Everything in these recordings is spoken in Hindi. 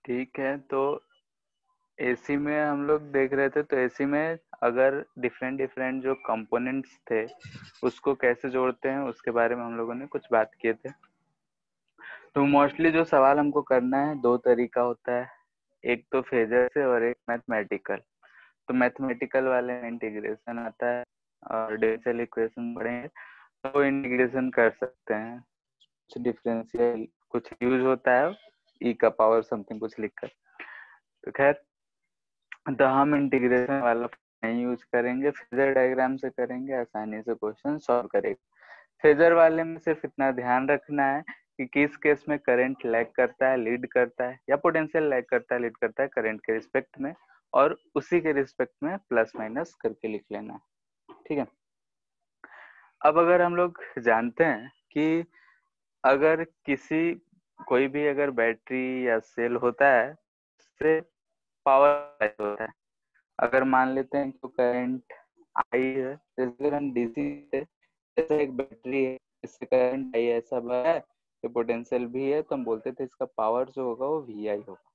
ठीक है, तो एसी में हम लोग देख रहे थे, तो एसी में अगर डिफरेंट डिफरेंट जो कंपोनेंट्स थे उसको कैसे जोड़ते हैं उसके बारे में हम लोगों ने कुछ बात किए थे। तो मोस्टली जो सवाल हमको करना है, दो तरीका होता है, एक तो फेजर से और एक मैथमेटिकल। तो मैथमेटिकल वाले में इंटीग्रेशन आता है और डिफरेंशियल इक्वेशन पढ़ेंगे तो इंटीग्रेशन कर सकते हैं, कुछ डिफरेंशियल कुछ यूज होता है ई का पावर समथिंग कुछ लिखकर। तो खैर, तो हम इंटीग्रेशन वाला नहीं यूज करेंगे, फेजर डायग्राम से करेंगे, आसानी से क्वेश्चन सॉल्व करेंगे। फेजर वाले में सिर्फ इतना ध्यान रखना है कि किस केस में करंट लैग करता है, लीड करता है, या पोटेंशियल लैग करता है, लीड करता है करंट के रिस्पेक्ट में, और उसी के रिस्पेक्ट में प्लस माइनस करके लिख लेना है। ठीक है। अब अगर हम लोग जानते हैं कि अगर कोई भी अगर बैटरी या सेल होता है उससे पावर होता है। अगर मान लेते हैं कि करंट आई है, जैसे हम डीसी से, जैसे एक बैटरी है, इससे करंट आई ऐसा बना है कि पोटेंशियल भी है, तो हम बोलते थे इसका पावर जो होगा वो वी आई होगा।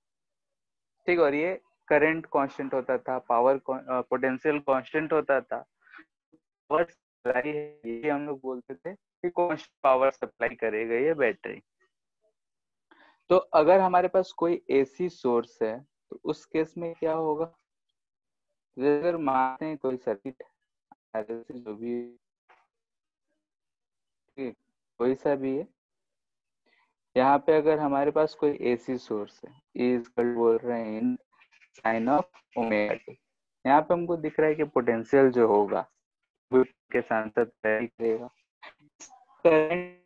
ठीक। और ये करंट कांस्टेंट होता था, पावर पोटेंशियल कांस्टेंट होता था। पावर सप्लाई है, ये हम लोग बोलते थे कि कांस्टेंट पावर सप्लाई करेगा ये बैटरी। तो अगर हमारे पास कोई एसी सोर्स है तो उस केस में क्या होगा, अगर मानते हैं कोई सर्किट जो भी कोई सा भी है, यहाँ पे अगर हमारे पास कोई एसी सोर्स है, इज बोल रहे हैं साइन ऑफ ओमेगा टी। यहाँ पे हमको दिख रहा है कि पोटेंशियल जो होगा वो के साथ साथ वैरी करेगा। करंट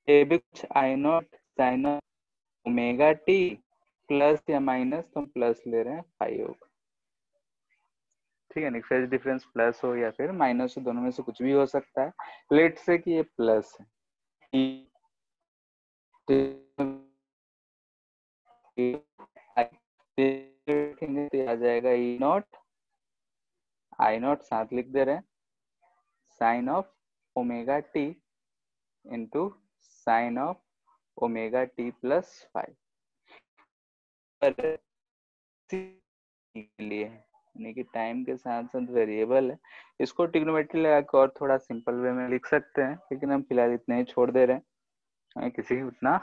ए भी कुछ I naught sine of omega T plus या माइनस, तो हम प्लस ले रहे हैं, फाई होगा। ठीक है ना, फेज डिफरेंस प्लस हो या फिर माइनस हो, दोनों में से कुछ भी हो सकता है। लेट से कि ये प्लस है, देखेंगे तो आ जाएगा ई नॉट, आई नॉट साथ लिख दे रहे हैं, sine of omega T into sine of omega T plus five के लिए, यानी कि टाइम के साथ साथ वेरिएबल है। इसको ट्रिग्नोमेट्री लगा के और थोड़ा सिंपल वे में लिख सकते हैं, लेकिन हम फिलहाल इतना ही छोड़ दे रहे हैं। किसी उतना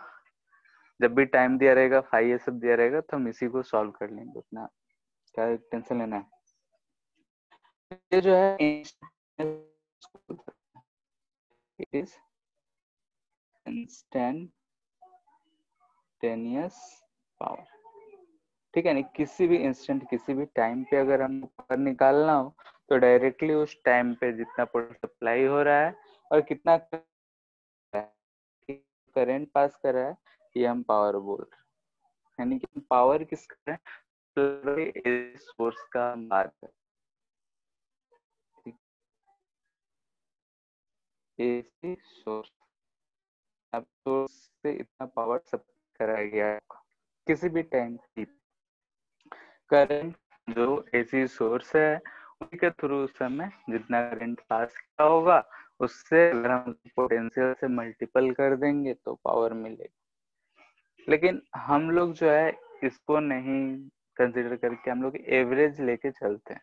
जब भी टाइम दिया रहेगा, फाइव ये सब दिया रहेगा, तो हम इसी को सॉल्व कर लेंगे, उतना क्या टेंशन लेना है। ये जो है इज इंस्टेंटेनियस पावर। ठीक है, नहीं किसी भी इंस्टेंट किसी भी टाइम पे अगर हम पावर निकालना हो तो डायरेक्टली उस टाइम पे जितना पावर सप्लाई हो रहा है और कितना करंट पास कर रहा है, ये हम पावर बोल रहे हैं। यानी कि पावर किस कर रहे हैं, सोर्स का बात है। एसी सोर्स, अब सोर्स से इतना पावर सप्लाई कराया गया है किसी भी टाइम की। करंट जो एसी सोर्स है उनके थ्रू उस समय जितना करंट पास किया होगा उससे अगर हम पोटेंशियल से मल्टीपल कर देंगे तो पावर मिलेगी। लेकिन हम लोग जो है इसको नहीं कंसिडर करके हम लोग एवरेज लेके चलते हैं,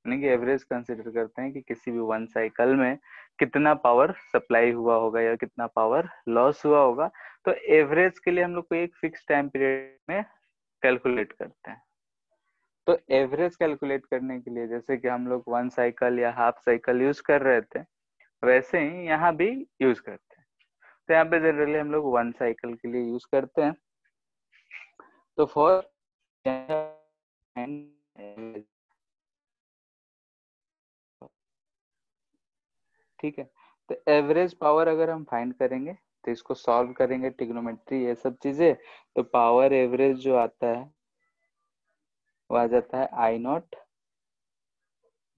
यानी कि एवरेज कंसिडर करते हैं कि किसी भी वन साइकिल में कितना पावर सप्लाई हुआ होगा या कितना पावर लॉस हुआ होगा। तो एवरेज के लिए हम लोग को एक फिक्स टाइम पीरियड में कैलकुलेट करते हैं। तो एवरेज कैलकुलेट करने के लिए जैसे कि हम लोग वन साइकिल या हाफ साइकिल यूज कर रहे थे, वैसे ही यहाँ भी यूज करते हैं। तो यहाँ पे जनरली हम लोग वन साइकिल के लिए यूज करते हैं। तो फॉर ठीक है, तो एवरेज पावर अगर हम फाइंड करेंगे तो इसको सॉल्व करेंगे, ट्रिग्नोमेट्री ये सब चीजें, तो पावर एवरेज जो आता है वो आ जाता है I naught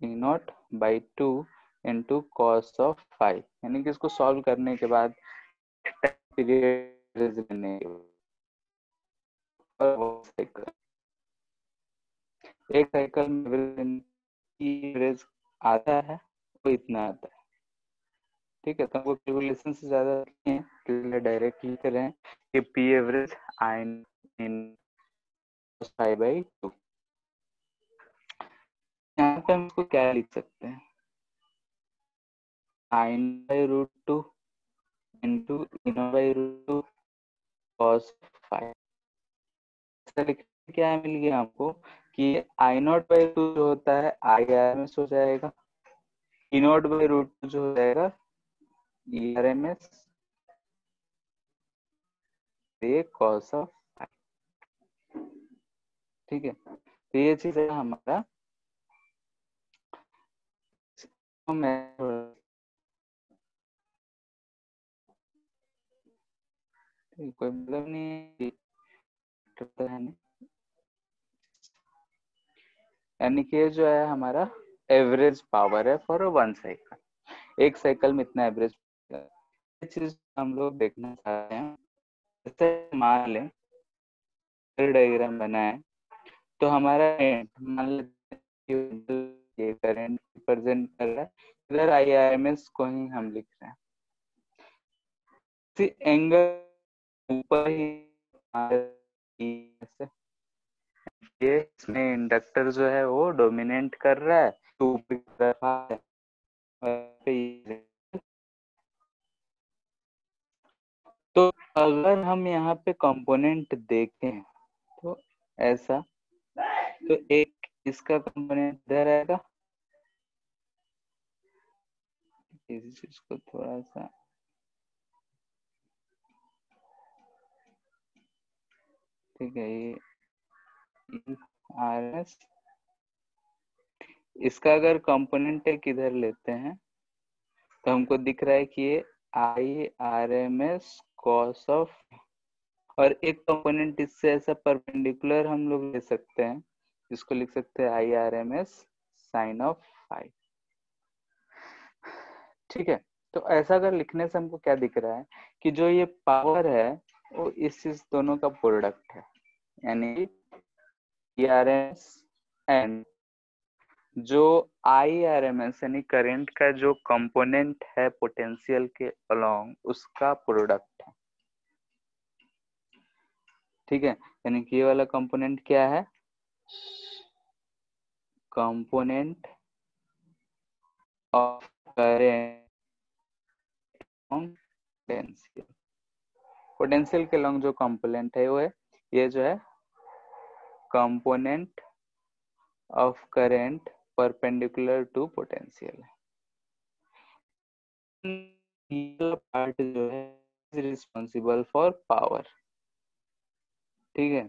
E naught by two into cos of five. यानी कि इसको सॉल्व करने के बाद पीरियड लेने के बाद एक साइकिल में एवरेज आता है वो इतना आता है। ठीक है, तो हमको कैलकुलेशन से ज्यादा नहीं है, इसलिए डायरेक्ट लिख रहे हैं कि पी एवरेज आई इन 5/2। यहाँ पे हम इसको क्या लिख सकते हैं, I0/√2 इंटू I0/√2 cos 5। ऐसा लिख के क्या मिल गया हमको कि I0/2 जो होता है IRMS हो जाएगा, E0/√2 जो हो जाएगा ERMS, ये cos ऑफ 5। ठीक है, तो ये चीज है हमारा। कोई मतलब नहीं है, यानी कि ये जो है हमारा एवरेज पावर है फॉर 1 साइकिल, एक साइकिल में इतना एवरेज। ये चीज हम लोग देखना चाहते हैं। जैसे मान लें डायग्राम बना है, तो हमारा मान लेते ये करंट रिप्रेजेंट कर रहा है, इधर IRMS को ही हम लिख रहे हैं। एंगल ऊपर ही ये इसमें इंडक्टर जो है वो डोमिनेट कर रहा है, तो ऊपर की तरफ आ रहा है। तो अगर हम यहाँ पे कंपोनेंट देखें तो ऐसा, तो एक इसका कंपोनेंट इधर आएगा, इस चीज को थोड़ा सा ठीक है, ये RS, इसका अगर कंपोनेंट एक इधर लेते हैं तो हमको दिख रहा है कि ये IRMS cos ऑफ, और एक कंपोनेंट इससे ऐसा परपेंडिकुलर हम लोग ले सकते हैं, जिसको लिख सकते हैं IRMS साइन ऑफ 5। ठीक है, तो ऐसा अगर लिखने से हमको क्या दिख रहा है कि जो ये पावर है वो इस चीज दोनों का प्रोडक्ट है, यानी IRMS एंड जो IRMS यानी करंट का जो कंपोनेंट है पोटेंशियल के अलोंग, उसका प्रोडक्ट है। ठीक है, यानी कि ये वाला कंपोनेंट क्या है, component of current potential, potential के अलोंग जो कंपोनेंट है वो है ये जो है component of current perpendicular to potential. Part जो है रिस्पॉन्सिबल फॉर पावर। ठीक है,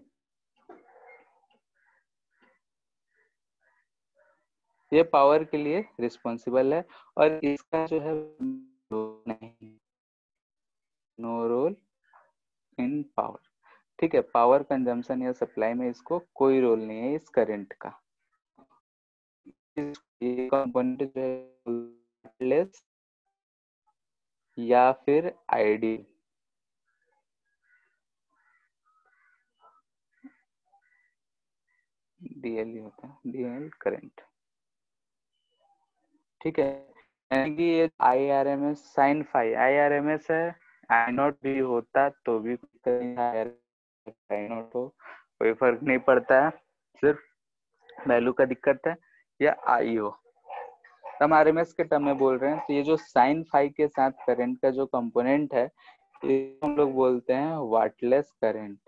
ये पावर के लिए रिस्पॉन्सिबल है, और इसका जो है नहीं, नो रोल इन पावर। ठीक है, पावर कंजम्पशन या सप्लाई में इसको कोई रोल नहीं है इस करंट का। ये कंपोनेंट जो है लेस या फिर आइडियल, DL ही होता है, DL करंट। ठीक है, यानी कि ये IRMS साइन 5 IRMS है, I0 भी होता तो भी I0 हो, कोई फर्क नहीं पड़ता है, सिर्फ वैल्यू का दिक्कत है, या आई हो। हम RMS के टर्म में बोल रहे हैं, तो ये जो साइन 5 के साथ करंट का जो कंपोनेंट है, ये हम लोग बोलते हैं वाटलेस करंट।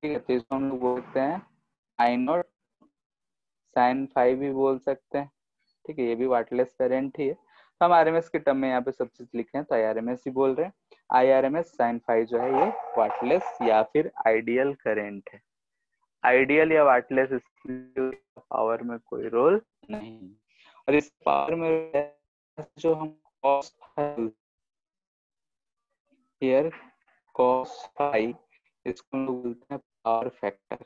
ठीक है, तो इसको हम लोग बोलते हैं I0 साइन 5 भी बोल सकते हैं। ठीक है, ये भी वाटलेस करंट ही है, तो हम RMS के टर्म में यहाँ पे सब चीज लिखे हैं, तो IRMS ही बोल रहे हैं। IRMS साइन 5 जो है ये वाटलेस या फिर आइडियल करंट है। आइडियल या वाटलेस, पावर में कोई रोल नहीं, और इस पावर में जो हम कॉस हियर कॉस 5, इसको हम लोग बोलते हैं पावर फैक्टर।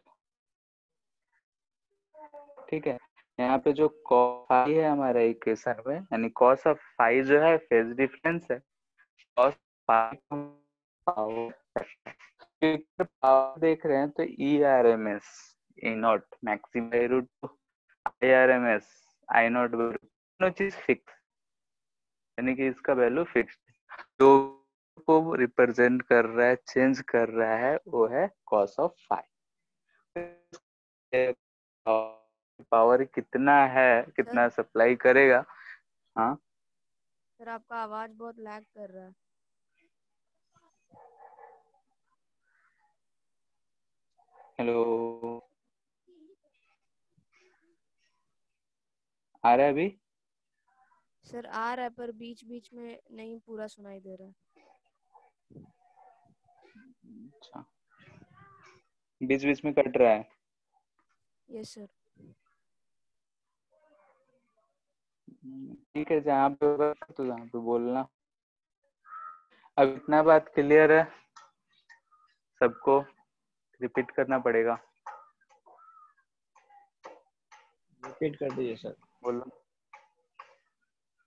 ठीक है, यहाँ पे जो cos फाई है हमारा इक्वेशन में, यानी cos ऑफ फाई जो है फेज डिफरेंस है, cos फाई पावर देख रहे हैं तो ERMS E0 maximum root IRMS I0 दोनों चीज फिक्स। यानी कि इसका वैल्यू फिक्स्ड। जो को रिप्रेजेंट कर रहा है, चेंज कर रहा है, वो है cos ऑफ फाई। पावर कितना है, कितना सर सप्लाई करेगा। हाँ सर आपका आवाज बहुत लैग कर रहा है। हेलो, आ रहा है अभी? सर आ रहा है पर बीच बीच में नहीं पूरा सुनाई दे रहा है। अच्छा, बीच बीच में कट रहा है। Yes sir. ठीक है, जहाँ पे होगा तो जहाँ पे बोलना। अब इतना बात क्लियर है सबको? रिपीट करना पड़ेगा? रिपीट कर दीजिए सर। बोलो।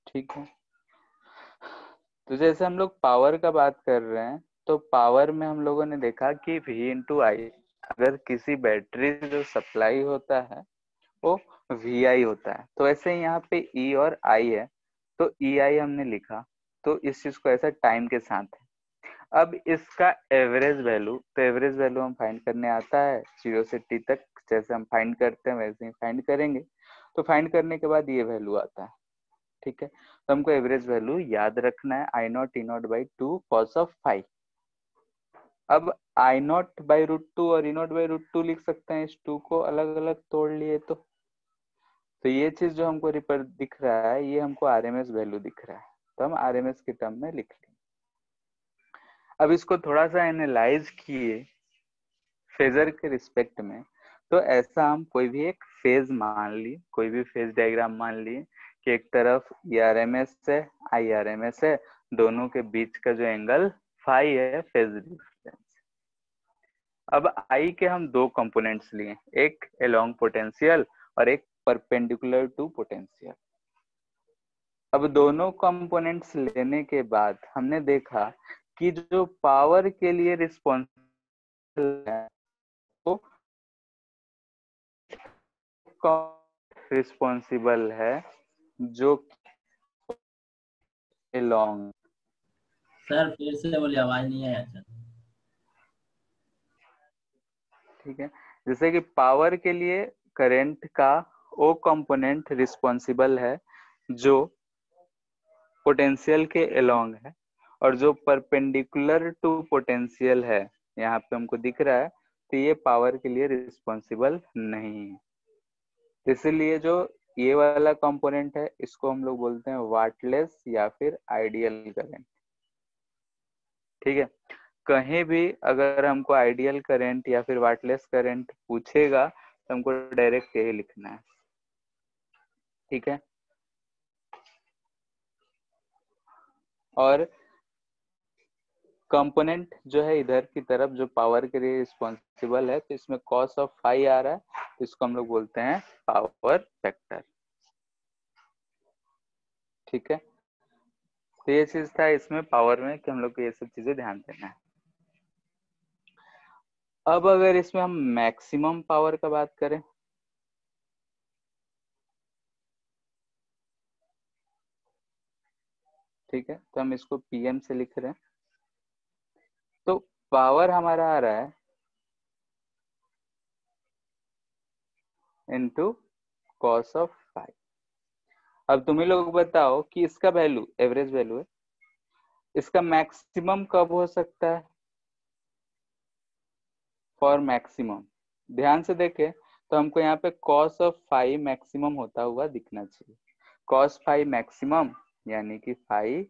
ठीक है, तो जैसे हम लोग पावर का बात कर रहे हैं, तो पावर में हम लोगों ने देखा कि V इंटू आई, अगर किसी बैटरी से जो सप्लाई होता है वो VI होता है। तो ऐसे ही यहाँ पे E और I है, तो EI हमने लिखा। तो इस चीज को ऐसा टाइम के साथ है। अब इसका एवरेज वैल्यू, तो एवरेज वैल्यू हम फाइंड करने आता है 0 से T तक, जैसे हम फाइंड करते हैं वैसे ही फाइंड करेंगे। तो फाइंड करने के बाद ये वैल्यू आता है। ठीक है, तो हमको एवरेज वैल्यू याद रखना है, I naught E naught by two cos of five. अब आई नॉट बाई √2 और ई नॉट बाई √2 लिख सकते हैं, इस टू को अलग अलग तोड़ लिए तो ये चीज जो हमको रिपर दिख रहा है, ये हमको आरएमएस वैल्यू दिख रहा है, तो हम आरएमएस के टर्म में लिख लेंगे। अब इसको थोड़ा सा एनालाइज किए फेजर के रिस्पेक्ट में, तो ऐसा हम कोई भी एक फेज मान लिए, कोई भी फेज डायग्राम मान लिए कि एक तरफ आरएमएस है, आई आरएमएस है, दोनों के बीच का जो एंगल फाई है, फेज डिफरेंस। अब आई के हम दो कंपोनेंट्स लिए, एक अलोंग पोटेंशियल और एक परपेंडिकुलर टू पोटेंशियल। अब दोनों कंपोनेंट्स लेने के बाद हमने देखा कि जो पावर के लिए रिस्पॉन्सिबल है वो रिस्पॉन्सिबल है जो अलोंग। सर फिर से बोलिए, आवाज नहीं आया सर। ठीक है, जैसे कि पावर के लिए करंट का वो कंपोनेंट रिस्पॉन्सिबल है जो पोटेंशियल के अलोंग है, और जो परपेंडिकुलर टू पोटेंशियल है, यहाँ पे हमको दिख रहा है, तो ये पावर के लिए रिस्पॉन्सिबल नहीं है। इसलिए जो ये वाला कंपोनेंट है, इसको हम लोग बोलते हैं वाटलेस या फिर आइडियल करंट। ठीक है, कहीं भी अगर हमको आइडियल करंट या फिर वाटलेस करंट पूछेगा तो हमको डायरेक्ट यही लिखना है। ठीक है, और कंपोनेंट जो है इधर की तरफ जो पावर के लिए रिस्पॉन्सिबल है, तो इसमें कॉस ऑफ फाई आ रहा है, तो इसको हम लोग बोलते हैं पावर फैक्टर। ठीक है, तो ये चीज था इसमें पावर में कि हम लोग को ये सब चीजें ध्यान देना है। अब अगर इसमें हम मैक्सिमम पावर का बात करें, ठीक है, तो हम इसको पीएम से लिख रहे हैं। तो पावर हमारा आ रहा है इनटू कॉस ऑफ फाइव। अब तुम ही लोग बताओ कि इसका वैल्यू, एवरेज वैल्यू है, इसका मैक्सिमम कब हो सकता है? फॉर मैक्सिमम ध्यान से देखें तो हमको यहाँ पे cos ऑफ फाइव मैक्सिमम होता हुआ दिखना चाहिए। cos फाइव मैक्सिमम यानी कि फाइव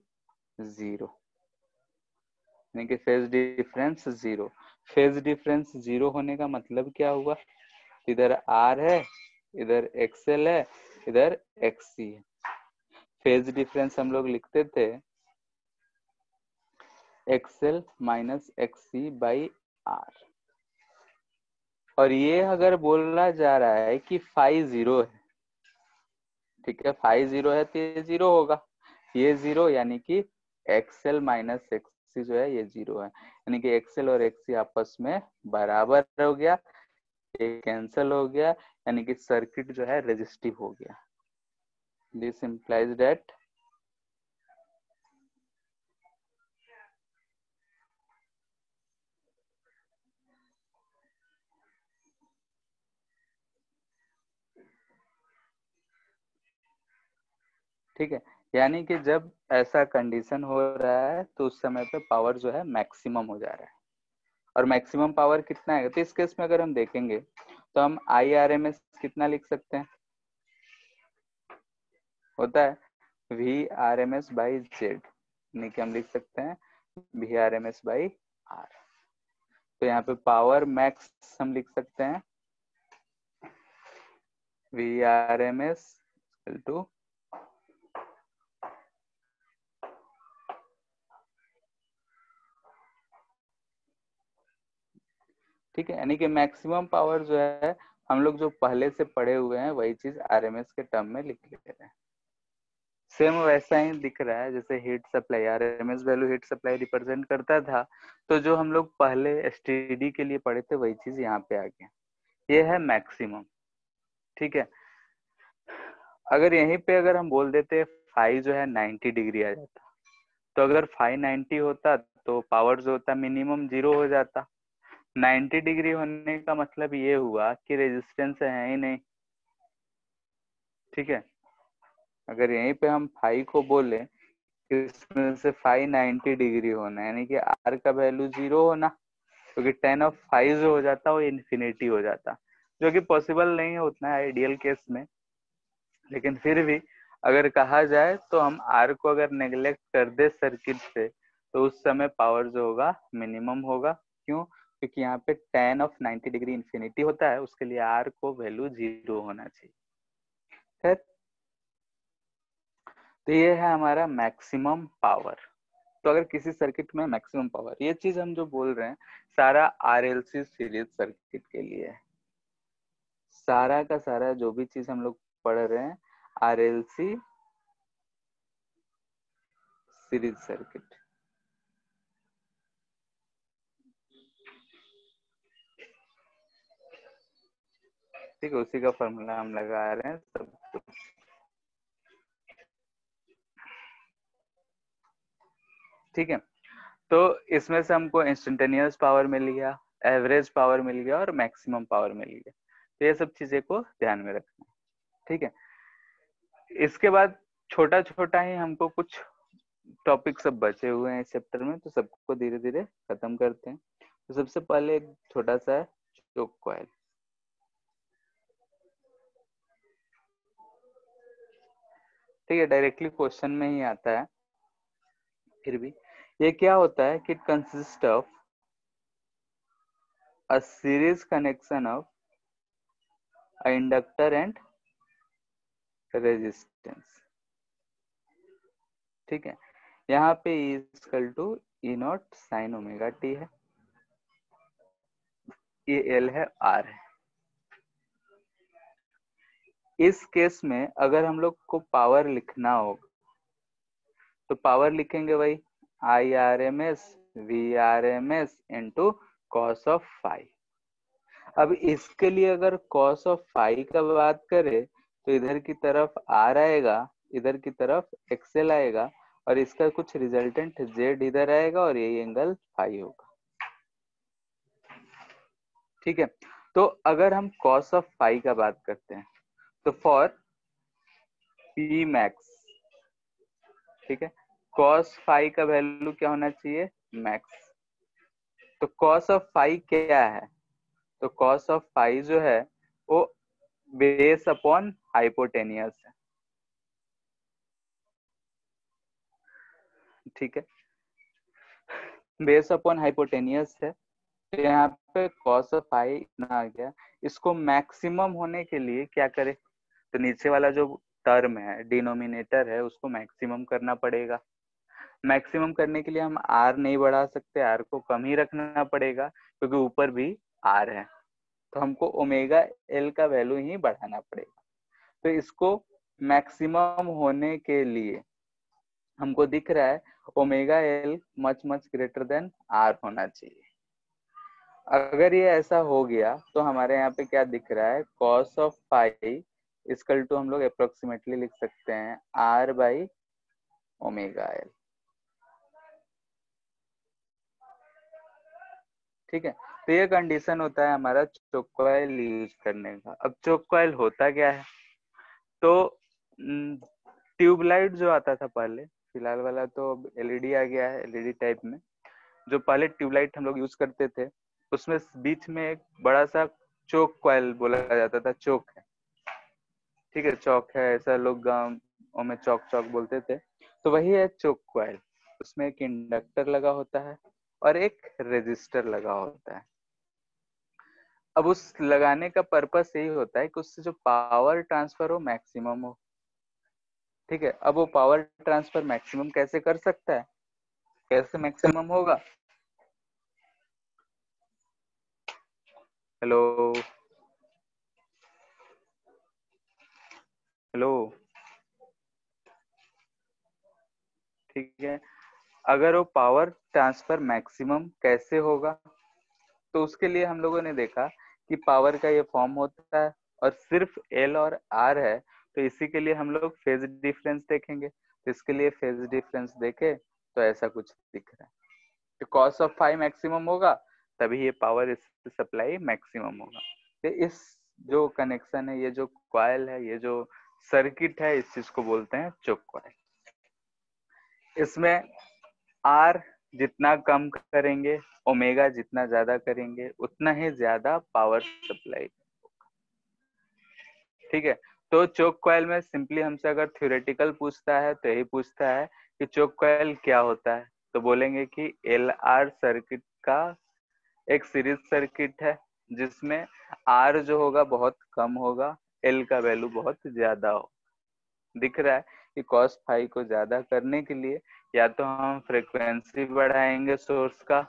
जीरो, यानी कि phase difference zero. Phase difference zero होने का मतलब क्या हुआ? इधर R है, इधर XL है, इधर XC है। फेज डिफरेंस हम लोग लिखते थे XL minus XC by R, और ये अगर बोला जा रहा है कि फाइव जीरो है, ठीक है, फाइव जीरो है तो ये जीरो होगा, ये जीरो यानी कि XL माइनस XC जो है ये जीरो है, यानी कि XL और XC आपस में बराबर हो गया, ये कैंसिल हो गया, यानी कि सर्किट जो है रेजिस्टिव हो गया। दिस इंप्लाइज दैट ठीक है, यानी कि जब ऐसा कंडीशन हो रहा है तो उस समय पे पावर जो है मैक्सिमम हो जा रहा है। और मैक्सिमम पावर कितना है, तो इस केस में अगर हम देखेंगे तो हम IRMS कितना लिख सकते हैं, होता है VRMS बाई जेड, यानी कि हम लिख सकते हैं VRMS बाई आर। तो यहाँ पे पावर मैक्स हम लिख सकते हैं VRMS टू ठीक है, यानी कि मैक्सिमम पावर जो है हम लोग जो पहले से पढ़े हुए हैं वही चीज RMS के टर्म में लिख लेते हैं। सेम वैसा ही दिख रहा है जैसे heat supply, RMS value heat supply represent करता था, तो जो हम लोग पहले STD के लिए पढ़े थे वही चीज यहाँ पे आ गया, ये है मैक्सिमम। ठीक है, अगर यहीं पे अगर हम बोल देते फाई जो है 90 डिग्री आ जाता, तो अगर फाई 90 होता तो पावर जो होता मिनिमम 0 हो जाता। 90 डिग्री होने का मतलब ये हुआ कि रेजिस्टेंस है ही नहीं। ठीक है, अगर यहीं पे हम फाई को बोले इसमें से फाई 90 डिग्री होना यानी कि आर का वैल्यू 0 होना, क्योंकि 10 ऑफ फाई जो हो जाता वो इन्फिनिटी हो जाता, जो कि पॉसिबल नहीं है उतना आइडियल केस में। लेकिन फिर भी अगर कहा जाए तो हम आर को अगर नेग्लेक्ट कर दे सर्किट से तो उस समय पावर जो होगा मिनिमम होगा। क्यों? क्योंकि यहाँ पे 10 ऑफ 90 डिग्री इन्फिनिटी होता है, उसके लिए आर को वैल्यू 0 होना चाहिए। खैर, तो ये है हमारा मैक्सिमम पावर। तो अगर किसी सर्किट में मैक्सिमम पावर, ये चीज हम जो बोल रहे हैं सारा RLC सीरीज सर्किट के लिए है। सारा का सारा जो भी चीज हम लोग पढ़ रहे हैं RLC सीरीज सर्किट। ठीक है, उसी का फॉर्मूला हम लगा रहे हैं सब कुछ। ठीक है, तो इसमें से हमको इंस्टेंटेनियस पावर मिल गया, एवरेज पावर मिल गया और मैक्सिमम पावर मिल गया। तो ये सब चीजें को ध्यान में रखना। ठीक है, इसके बाद छोटा छोटा ही हमको कुछ टॉपिक सब बचे हुए हैं इस चैप्टर में, तो सबको धीरे धीरे खत्म करते हैं। तो सबसे पहले एक छोटा सा चोक कॉइल। ठीक है, डायरेक्टली क्वेश्चन में ही आता है, फिर भी ये क्या होता है कि consist of a series connection of a inductor and resistance. ठीक है, यहाँ पे equal to E naught sine omega T है, ये एल है, आर है। इस केस में अगर हम लोग को पावर लिखना होगा तो पावर लिखेंगे वही IRMS VRMS into cos of phi. अब इसके लिए अगर कॉस ऑफ फाई का बात करें तो इधर की तरफ आर आएगा, इधर की तरफ एक्सएल आएगा और इसका कुछ रिजल्टेंट जेड इधर आएगा और यही एंगल फाई होगा। ठीक है, तो अगर हम कॉस ऑफ फाई का बात करते हैं तो फॉर पी मैक्स, ठीक है, कॉस फाई का वैल्यू क्या होना चाहिए, मैक्स। तो कॉस ऑफ फाई क्या है, तो कॉस ऑफ फाई जो है वो बेस अपॉन हाइपोटेनियस है। ठीक है, बेस अपॉन हाइपोटेनियस है, तो यहाँ पे कॉस ऑफ फाई आ गया। इसको मैक्सिमम होने के लिए क्या करें, तो नीचे वाला जो टर्म है डिनोमिनेटर है उसको मैक्सिमम करना पड़ेगा। मैक्सिमम करने के लिए हम आर नहीं बढ़ा सकते, आर को कम ही रखना पड़ेगा क्योंकि ऊपर भी आर है, तो हमको ओमेगा एल का वैल्यू ही बढ़ाना पड़ेगा। तो इसको मैक्सिमम होने के लिए हमको दिख रहा है omega L much much greater than R होना चाहिए। अगर ये ऐसा हो गया तो हमारे यहाँ पे क्या दिख रहा है, cos of phi equal to हम लोग अप्रोक्सीमेटली लिख सकते हैं आर बाई ओमेगा एल। ठीक है, तो ये कंडीशन होता है हमारा चोक कॉइल यूज करने का। अब चोक कॉइल होता क्या है, तो ट्यूबलाइट जो आता था पहले, फिलहाल वाला तो अब एलईडी आ गया है, एलईडी टाइप में, जो पहले ट्यूबलाइट हम लोग यूज करते थे, उसमें बीच में एक बड़ा सा चोक कॉइल बोला जाता था, चोक है, ठीक है, चौक है, ऐसा लोग गाँव में चौक चौक बोलते थे, तो वही है चोक कॉइल। उसमें एक इंडक्टर लगा होता है और एक रेजिस्टर लगा होता है। अब उस लगाने का पर्पस यही होता है कि उससे जो पावर ट्रांसफर हो मैक्सिमम हो, ठीक है। अब वो पावर ट्रांसफर मैक्सिमम कैसे कर सकता है, कैसे मैक्सिमम होगा? हेलो हेलो, ठीक है। अगर वो पावर ट्रांसफर मैक्सिमम कैसे होगा, तो उसके लिए हम लोगों ने देखा कि पावर का ये फॉर्म होता है और सिर्फ एल और आर है, तो इसी के लिए हम लोग फेज डिफरेंस देखेंगे। तो इसके लिए फेज डिफरेंस देखे तो ऐसा कुछ दिख रहा है, तो कॉस ऑफ फाई मैक्सिमम होगा, तभी ये पावर सप्लाई मैक्सिमम होगा। तो इस जो कनेक्शन है, ये जो कॉइल है, ये जो सर्किट है, इस चीज को बोलते हैं चोक कॉइल। इसमें आर जितना कम करेंगे, ओमेगा जितना ज्यादा करेंगे, उतना ही ज्यादा पावर सप्लाई, ठीक है। तो चोक कॉइल में सिंपली हमसे अगर थ्योरेटिकल पूछता है तो यही पूछता है कि चोक कॉइल क्या होता है, तो बोलेंगे कि एल आर सर्किट का एक सीरीज सर्किट है, जिसमें आर जो होगा बहुत कम होगा, एल का वैल्यू बहुत ज्यादा हो। दिख रहा है कि कॉस फाई को ज्यादा करने के लिए या तो हम फ्रीक्वेंसी बढ़ाएंगे सोर्स का,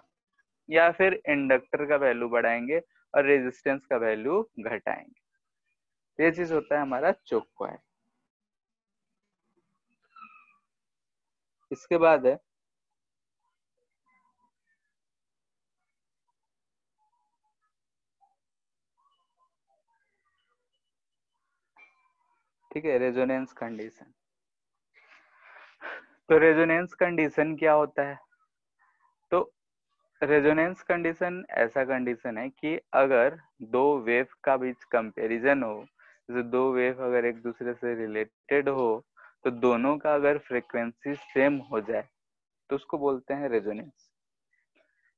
या फिर इंडक्टर का वैल्यू बढ़ाएंगे और रेजिस्टेंस का वैल्यू घटाएंगे। ये चीज होता है हमारा चोक कॉइल। इसके बाद है ठीक है रेजोनेंस कंडीशन। तो रेजोनेंस कंडीशन क्या होता है? तो रेजोनेंस कंडीशन ऐसा कंडीशन है कि अगर दो वेव का बीच कंपैरिजन हो, जैसे दो वेव अगर एक दूसरे से रिलेटेड हो, तो दोनों का अगर फ्रीक्वेंसी सेम हो जाए तो उसको बोलते हैं रेजोनेंस,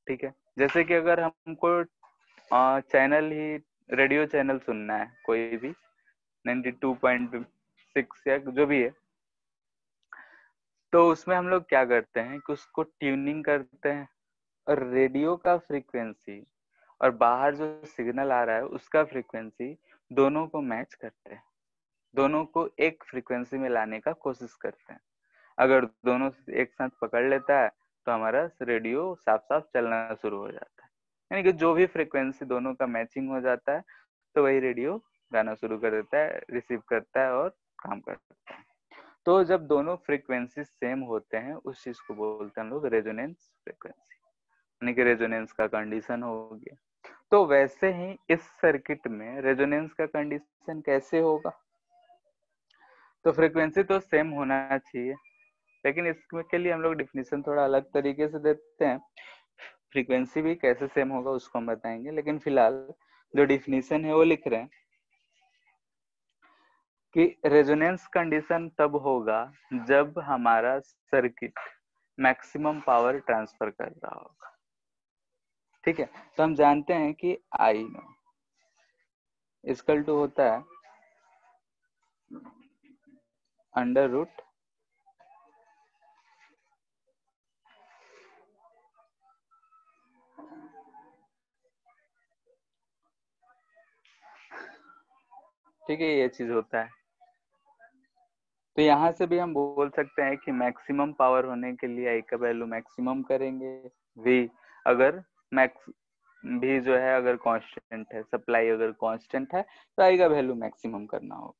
ठीक है। जैसे कि अगर हमको चैनल ही रेडियो चैनल सुनना है, कोई भी 92.6 या जो भी है, तो उसमें हम लोग क्या करते हैं कि उसको ट्यूनिंग करते हैं, और रेडियो का फ्रीक्वेंसी और बाहर जो सिग्नल आ रहा है उसका फ्रीक्वेंसी दोनों को मैच करते हैं, दोनों को एक फ्रीक्वेंसी में लाने का कोशिश करते हैं। अगर दोनों एक साथ पकड़ लेता है तो हमारा रेडियो साफ साफ चलना शुरू हो जाता है, यानी कि जो भी फ्रीक्वेंसी दोनों का मैचिंग हो जाता है तो वही रेडियो गाना शुरू कर देता है, रिसीव करता है और काम करता है। तो जब दोनों फ्रीक्वेंसी सेम होते हैं उस चीज को बोलते हैं हम लोग रेजोनेंस फ्रीक्वेंसी, यानी कि रेजोनेंस का कंडीशन हो गया। तो वैसे ही इस सर्किट में रेजोनेंस का कंडीशन कैसे होगा? तो फ्रीक्वेंसी तो सेम होना चाहिए, लेकिन इसमें के लिए हम लोग डिफिनीशन थोड़ा अलग तरीके से देते हैं। फ्रीक्वेंसी भी कैसे सेम होगा उसको हम बताएंगे, लेकिन फिलहाल जो डिफिनीशन है वो लिख रहे हैं कि रेजोनेंस कंडीशन तब होगा जब हमारा सर्किट मैक्सिमम पावर ट्रांसफर कर रहा होगा, ठीक है। तो हम जानते हैं कि आई नो इक्वल टू होता है अंडर रूट ठीक है, ये चीज होता है। तो यहाँ से भी हम बोल सकते हैं कि मैक्सिमम पावर होने के लिए आई का वैल्यू मैक्सिमम करेंगे, वी अगर मैक्स भी जो है अगर कांस्टेंट है, सप्लाई अगर कांस्टेंट है तो आई का वैल्यू मैक्सिमम करना होगा,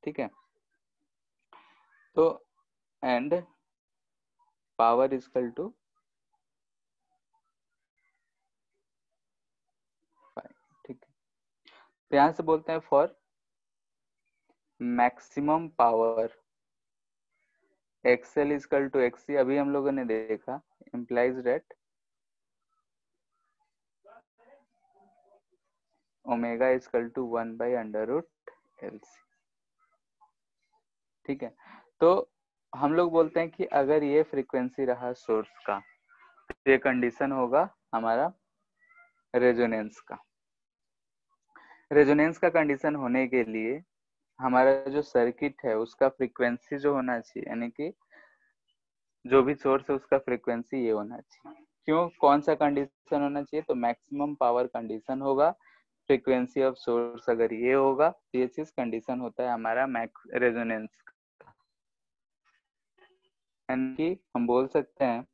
ठीक है। तो एंड पावर इक्वल टू ठीक है। तो यहाँ से बोलते हैं for maximum power XL equal to XC, अभी हम लोगों ने देखा implies that omega equal to 1 by under root L C, ठीक है। तो हम लोग बोलते हैं कि अगर ये फ्रीक्वेंसी रहा सोर्स का तो ये कंडीशन होगा हमारा रेजोनेंस का। रेजोनेंस का कंडीशन होने के लिए हमारा जो सर्किट है उसका फ्रीक्वेंसी जो होना चाहिए, यानी कि जो भी सोर्स है उसका फ्रीक्वेंसी ये होना चाहिए। क्यों, कौन सा कंडीशन होना चाहिए? तो मैक्सिमम पावर कंडीशन होगा, फ्रीक्वेंसी ऑफ सोर्स अगर ये होगा तो ये चीज कंडीशन होता है हमारा रेजोनेंस। यानी कि हम बोल सकते हैं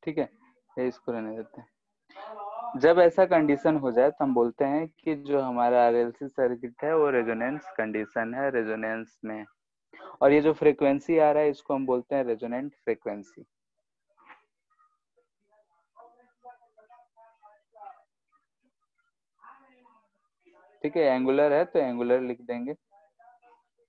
ठीक है, ये इसको रहने देते हैं। जब ऐसा कंडीशन हो जाए तो हम बोलते हैं कि जो हमारा आरएलसी सर्किट है वो रेजोनेंस कंडीशन है, रेजोनेंस में। और ये जो फ्रीक्वेंसी आ रहा है इसको हम बोलते हैं रेजोनेंट फ्रीक्वेंसी। ठीक है, एंगुलर है तो एंगुलर लिख देंगे।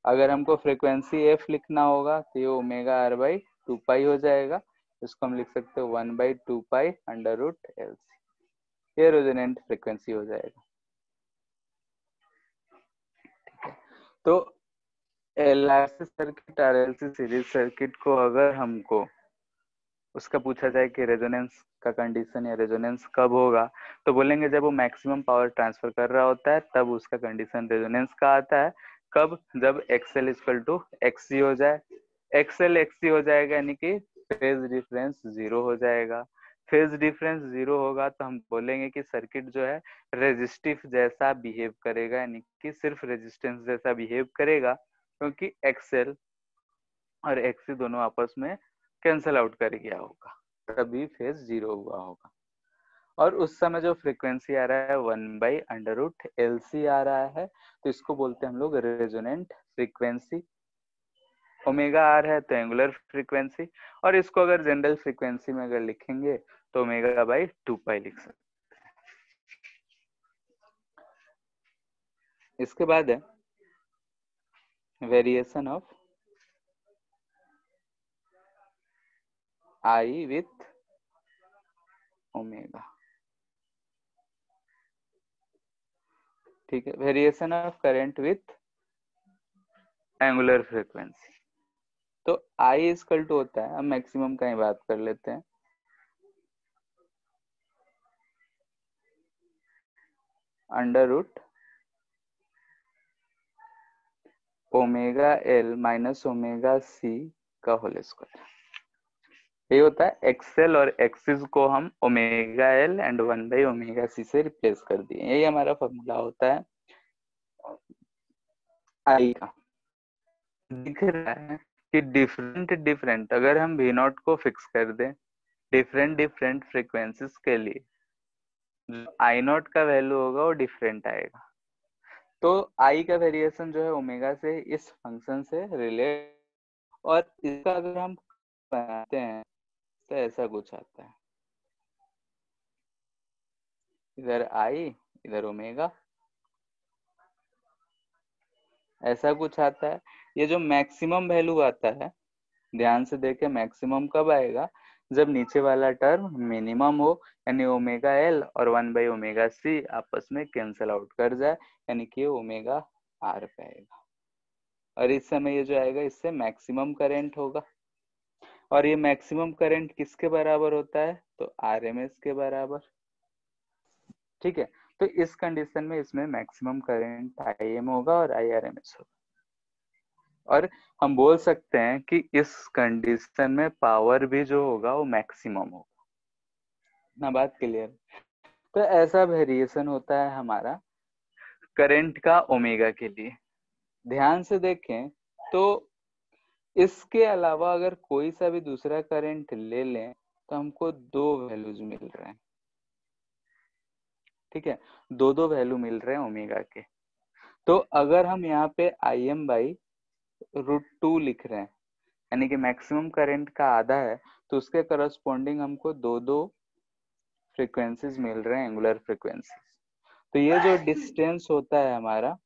अगर हमको फ्रीक्वेंसी एफ लिखना होगा तो ये ओमेगा आर बाई 2 पाई हो जाएगा। इसको हम लिख सकते हैं 1/2 pi under root L C. ये रेजोनेंट फ्रीक्वेंसी हो जाएगा। तो LRC circuit RLC series circuit को अगर हमको उसका पूछा जाए कि रेजोनेंस का कंडीशन या रेजोनेंस कब होगा, तो बोलेंगे जब वो मैक्सिमम पावर ट्रांसफर कर रहा होता है तब उसका कंडीशन रेजोनेंस का आता है। कब? जब एक्सएल इक्वल टू एक्ससी हो जाए। एक्सएल एक्ससी हो जाएगा यानी कि फेज डिफरेंस 0 हो जाएगा। फेज डिफरेंस 0 होगा तो हम बोलेंगे कि सर्किट जो है रेजिस्टिव जैसा बिहेव करेगा, यानी कि सिर्फ रेजिस्टेंस जैसा बिहेव करेगा, क्योंकि एक्सएल और एक्ससी दोनों आपस में कैंसल आउट कर गया होगा, तभी फेज 0 हुआ होगा। और उस समय जो फ्रीक्वेंसी आ रहा है 1/√LC आ रहा है, तो इसको बोलते हैं हम लोग रेजोनेंट फ्रीक्वेंसी। ओमेगा आर है तो एंगुलर फ्रीक्वेंसी, और इसको अगर जनरल फ्रीक्वेंसी में अगर लिखेंगे तो ओमेगा बाई 2 पाई लिख सकते। इसके बाद है variation of I with omega. ठीक है, variation of current with angular frequency. तो आई इक्वल टू होता है, हम मैक्सिमम का ही बात कर लेते हैं, under root omega L minus omega C का होल स्क्वायर। ये होता है एक्सएल और एक्सिस को हम ओमेगा एल एंड 1/ओमेगा सी से रिप्लेस कर दिए। यही हमारा फॉर्मूला होता है आई का। दिख रहा है कि डिफरेंट अगर हम वी नॉट को फिक्स कर दें डिफरेंट फ्रीक्वेंसीज के लिए, जो आई नॉट का वैल्यू होगा वो डिफरेंट आएगा। तो आई का वेरिएशन जो है ओमेगा से इस फंक्शन से रिलेट, और इसका अगर हम बनाते हैं तो ऐसा कुछ आता है, इधर आई इधर ओमेगा, ऐसा कुछ आता है। ये जो मैक्सिमम वैल्यू आता है, ध्यान से देखें मैक्सिमम कब आएगा? जब नीचे वाला टर्म मिनिमम हो, यानी ओमेगा एल और 1/ओमेगा सी आपस में कैंसल आउट कर जाए, यानी कि ओमेगा आर पे आएगा। और इस समय ये जो आएगा इससे मैक्सिमम करंट होगा, और ये मैक्सिमम करंट किसके बराबर होता है? तो आरएमएस के बराबर। ठीक है, तो इस कंडीशन में इसमें मैक्सिमम करंट आईएम होगा और आईआरएमएस होगा। और हम बोल सकते हैं कि इस कंडीशन में पावर भी जो होगा वो मैक्सिमम होगा। ना बात क्लियर? तो ऐसा वेरिएशन होता है हमारा करंट का ओमेगा के लिए। ध्यान से देखें तो इसके अलावा अगर कोई सा भी दूसरा करंट ले लें तो हमको दो वैल्यूज मिल रहे हैं। ठीक है, दो दो वैल्यू मिल रहे हैं ओमेगा के। तो अगर हम यहाँ पे Im/√2 लिख रहे हैं, यानी कि मैक्सिमम करंट का आधा है, तो उसके करस्पॉन्डिंग हमको दो दो फ्रीक्वेंसीज मिल रहे हैं, एंगुलर फ्रीक्वेंसीज। तो ये जो डिस्टेंस होता है हमारा,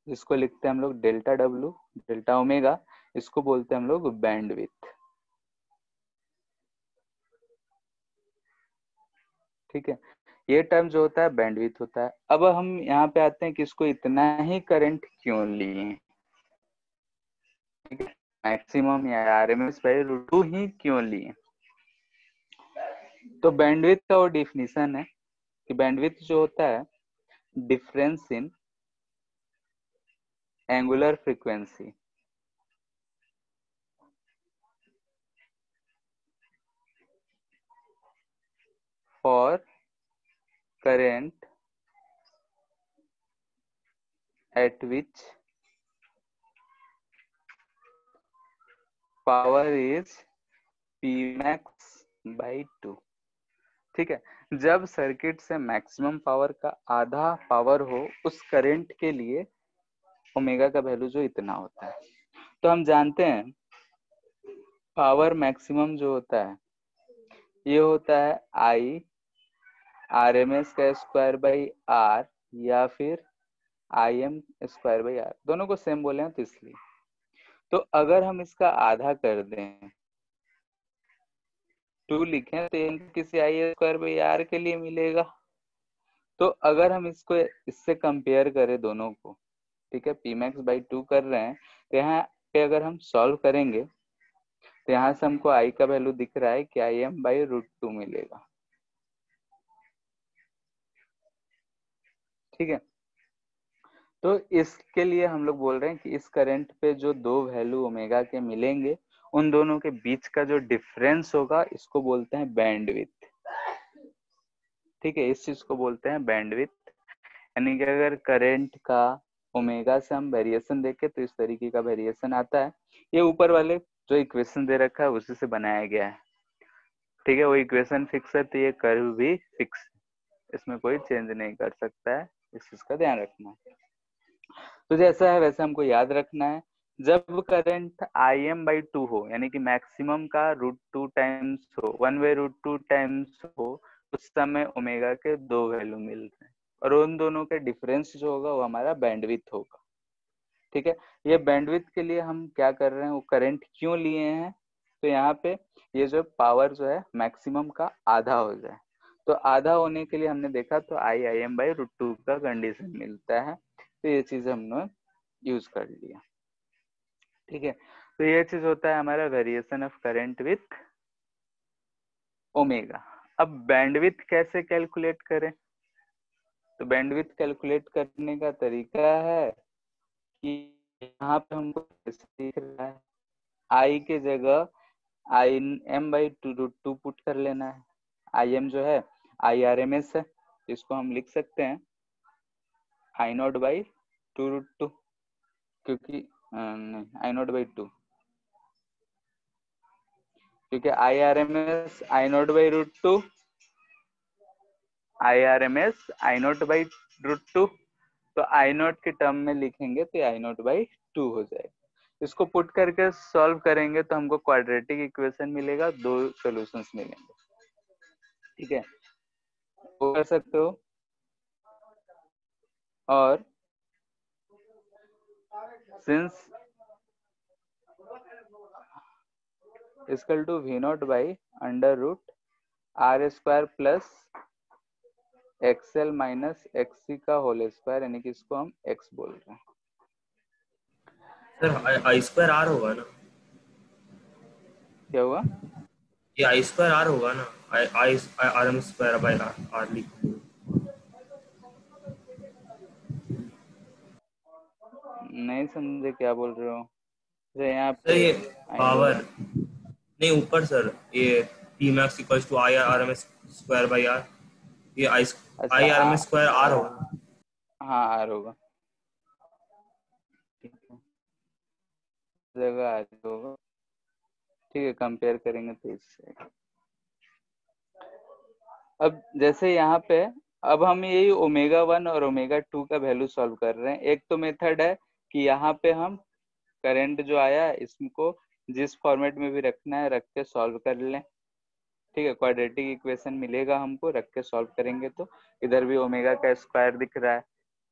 जिसको लिखते हैं हम लोग डेल्टा डब्ल्यू, डेल्टा ओमेगा, इसको बोलते हैं हम लोग बैंडविड्थ। ठीक है, ये टर्म जो होता है बैंडविड्थ होता है। अब हम यहाँ पे आते हैं कि इसको इतना ही करंट क्यों लिए, ठीक है, मैक्सिमम या RMS/√2 ही क्यों लिए। तो बैंडविड्थ का वो डिफिनीशन है कि बैंडविड्थ जो होता है difference in angular frequency for current eight which power is Pmax/2। ठीक है, जब सर्किट से मैक्सिमम पावर का आधा पावर हो उस करंट के लिए ओमेगा का वैल्यू जो इतना होता है। तो हम जानते हैं पावर मैक्सिमम जो होता है ये होता है I/RMS² या फिर Im²/R, दोनों को सेम बोले हैं तो इसलिए। तो अगर हम इसका आधा कर दें, 2 लिखें, तो ये किसी I² के लिए मिलेगा। तो अगर हम इसको इससे कंपेयर करें दोनों को, ठीक है, Pmax/2 कर रहे हैं, तो यहाँ पे अगर हम सॉल्व करेंगे तो यहाँ से हमको I का वैल्यू दिख रहा है कि Im/√2 मिलेगा। ठीक है, तो इसके लिए हम लोग बोल रहे हैं कि इस करंट पे जो दो वैल्यू ओमेगा के मिलेंगे, उन दोनों के बीच का जो डिफरेंस होगा इसको बोलते हैं बैंडविड्थ। ठीक है, इस चीज को बोलते हैं बैंडविड्थ। यानी कि अगर करंट का ओमेगा से हम वेरिएशन देखें तो इस तरीके का वेरिएशन आता है। ये ऊपर वाले जो इक्वेशन दे रखा है उसी से बनाया गया है। ठीक है, वो इक्वेशन फिक्स है तो ये कर्व भी फिक्स है, इसमें कोई चेंज नहीं कर सकता है, इस चीज का ध्यान रखना है। तो जैसा है वैसे हमको याद रखना है। जब करंट Im/2 हो, यानी कि मैक्सिमम का √2 टाइम्स हो, 1/√2 टाइम्स हो, उस समय ओमेगा के दो वैल्यू मिल रहे हैं और उन दोनों के डिफरेंस जो होगा वो हमारा बैंडविड्थ होगा। ठीक है, ये बैंडविड्थ के लिए हम क्या कर रहे हैं, वो करंट क्यों लिए हैं, तो यहाँ पे ये जो पावर जो है मैक्सिमम का आधा हो जाए, तो आधा होने के लिए हमने देखा तो Im/√2 का कंडीशन मिलता है, तो ये चीज हमने यूज कर लिया। ठीक है, तो ये चीज होता है हमारा variation of current with omega. अब बैंडविड्थ कैसे कैलकुलेट करें, तो बैंडविड्थ कैलकुलेट करने का तरीका है कि यहाँ पे हमको दिख रहा है I के जगह Im/√2 पुट कर लेना है। Im जो है IRMS है, इसको हम लिख सकते हैं I0/2√2, क्योंकि नहीं I0/2, क्योंकि IRMS I0/√2, तो I0 के टर्म में लिखेंगे तो I0/2 हो जाएगा। इसको पुट करके सॉल्व करेंगे तो हमको क्वाड्रेटिक इक्वेशन मिलेगा, दो सॉल्यूशंस मिलेंगे। ठीक है, वो कर सकते हो। और since equal to V0/√R² plus XL-XC का होल स्क्वायर, यानी कि इसको हम x बोल रहे हैं। सर I²R होगा ना, क्या हुआ, ये I²R होगा ना, I RM²/R लिखो। नहीं समझे क्या बोल रहे हो, तो यहाँ सर पे ये आई नो पावर बाय, नहीं, ऊपर सर ये Pmax = I/RMS²/R, ये अच्छा I/RMS²R होगा। हाँ आर होगा, ठीक है, जगह आर होगा। ठीक है, कंपेयर करेंगे तो इससे अब जैसे यहाँ पे अब हम यही ओमेगा 1 और ओमेगा 2 का वैल्यू सॉल्व कर रहे हैं। एक तो मेथड है कि यहाँ पे हम करंट जो आया इसको जिस फॉर्मेट में भी रखना है रख के सॉल्व कर लें। ठीक है, क्वाड्रेटिक इक्वेशन मिलेगा हमको, रख के सॉल्व करेंगे तो इधर भी ओमेगा का स्क्वायर दिख रहा है,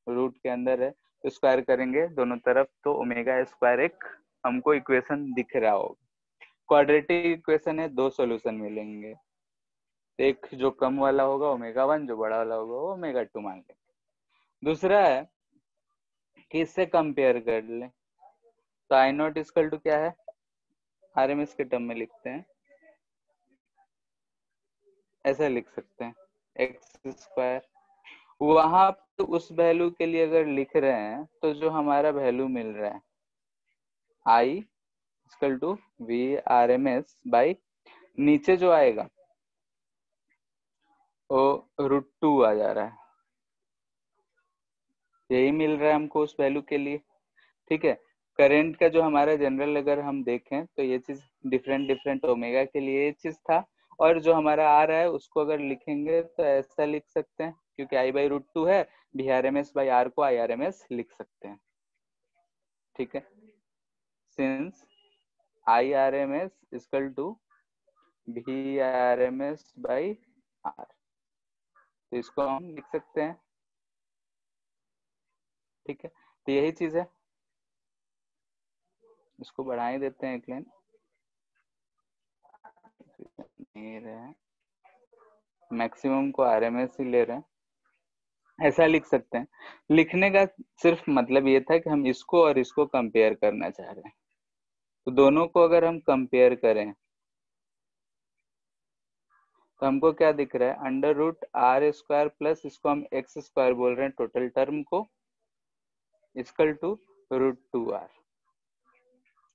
रूट के अंदर है तो स्क्वायर करेंगे दोनों तरफ तो ओमेगा स्क्वायर एक हमको इक्वेशन दिख रहा होगा। क्वाड्रेटिक इक्वेशन है, दो सॉल्यूशन मिलेंगे, एक जो कम वाला होगा ओमेगा 1, जो बड़ा वाला होगा वो ओमेगा 2 मान लेंगे। दूसरा है कि इससे कंपेयर कर लें, तो आई नॉट इक्वल टू क्या है, आरएमएस के टर्म में लिखते हैं, ऐसा लिख सकते हैं एक्स स्क्वायर। वहां तो उस वैल्यू के लिए अगर लिख रहे हैं तो जो हमारा वैल्यू मिल रहा है I equal to V R M S by नीचे जो आएगा वो √2 आ जा रहा है, यही मिल रहा है हमको उस वैल्यू के लिए। ठीक है, करंट का जो हमारा जनरल अगर हम देखें तो ये चीज डिफरेंट डिफरेंट ओमेगा के लिए ये चीज था, और जो हमारा आ रहा है उसको अगर लिखेंगे तो ऐसा लिख सकते हैं, क्योंकि I/√2 है, VRMS/R को IRMS लिख सकते हैं। ठीक है, since IRMS equal to VRMS/R, तो इसको हम लिख सकते हैं। ठीक है, तो यही चीज है, इसको बढ़ा ही देते हैं एक लाइन, नहीं रहे मैक्सिमम को आरएमएस ही ले रहे हैं, ऐसा लिख सकते हैं। लिखने का सिर्फ मतलब ये था कि हम इसको और इसको कंपेयर करना चाह रहे हैं, तो दोनों को अगर हम कंपेयर करें तो हमको क्या दिख रहा है, √r² प्लस इसको हम एक्स स्क्वायर बोल रहे हैं टोटल टर्म को, इक्वल टू √2r,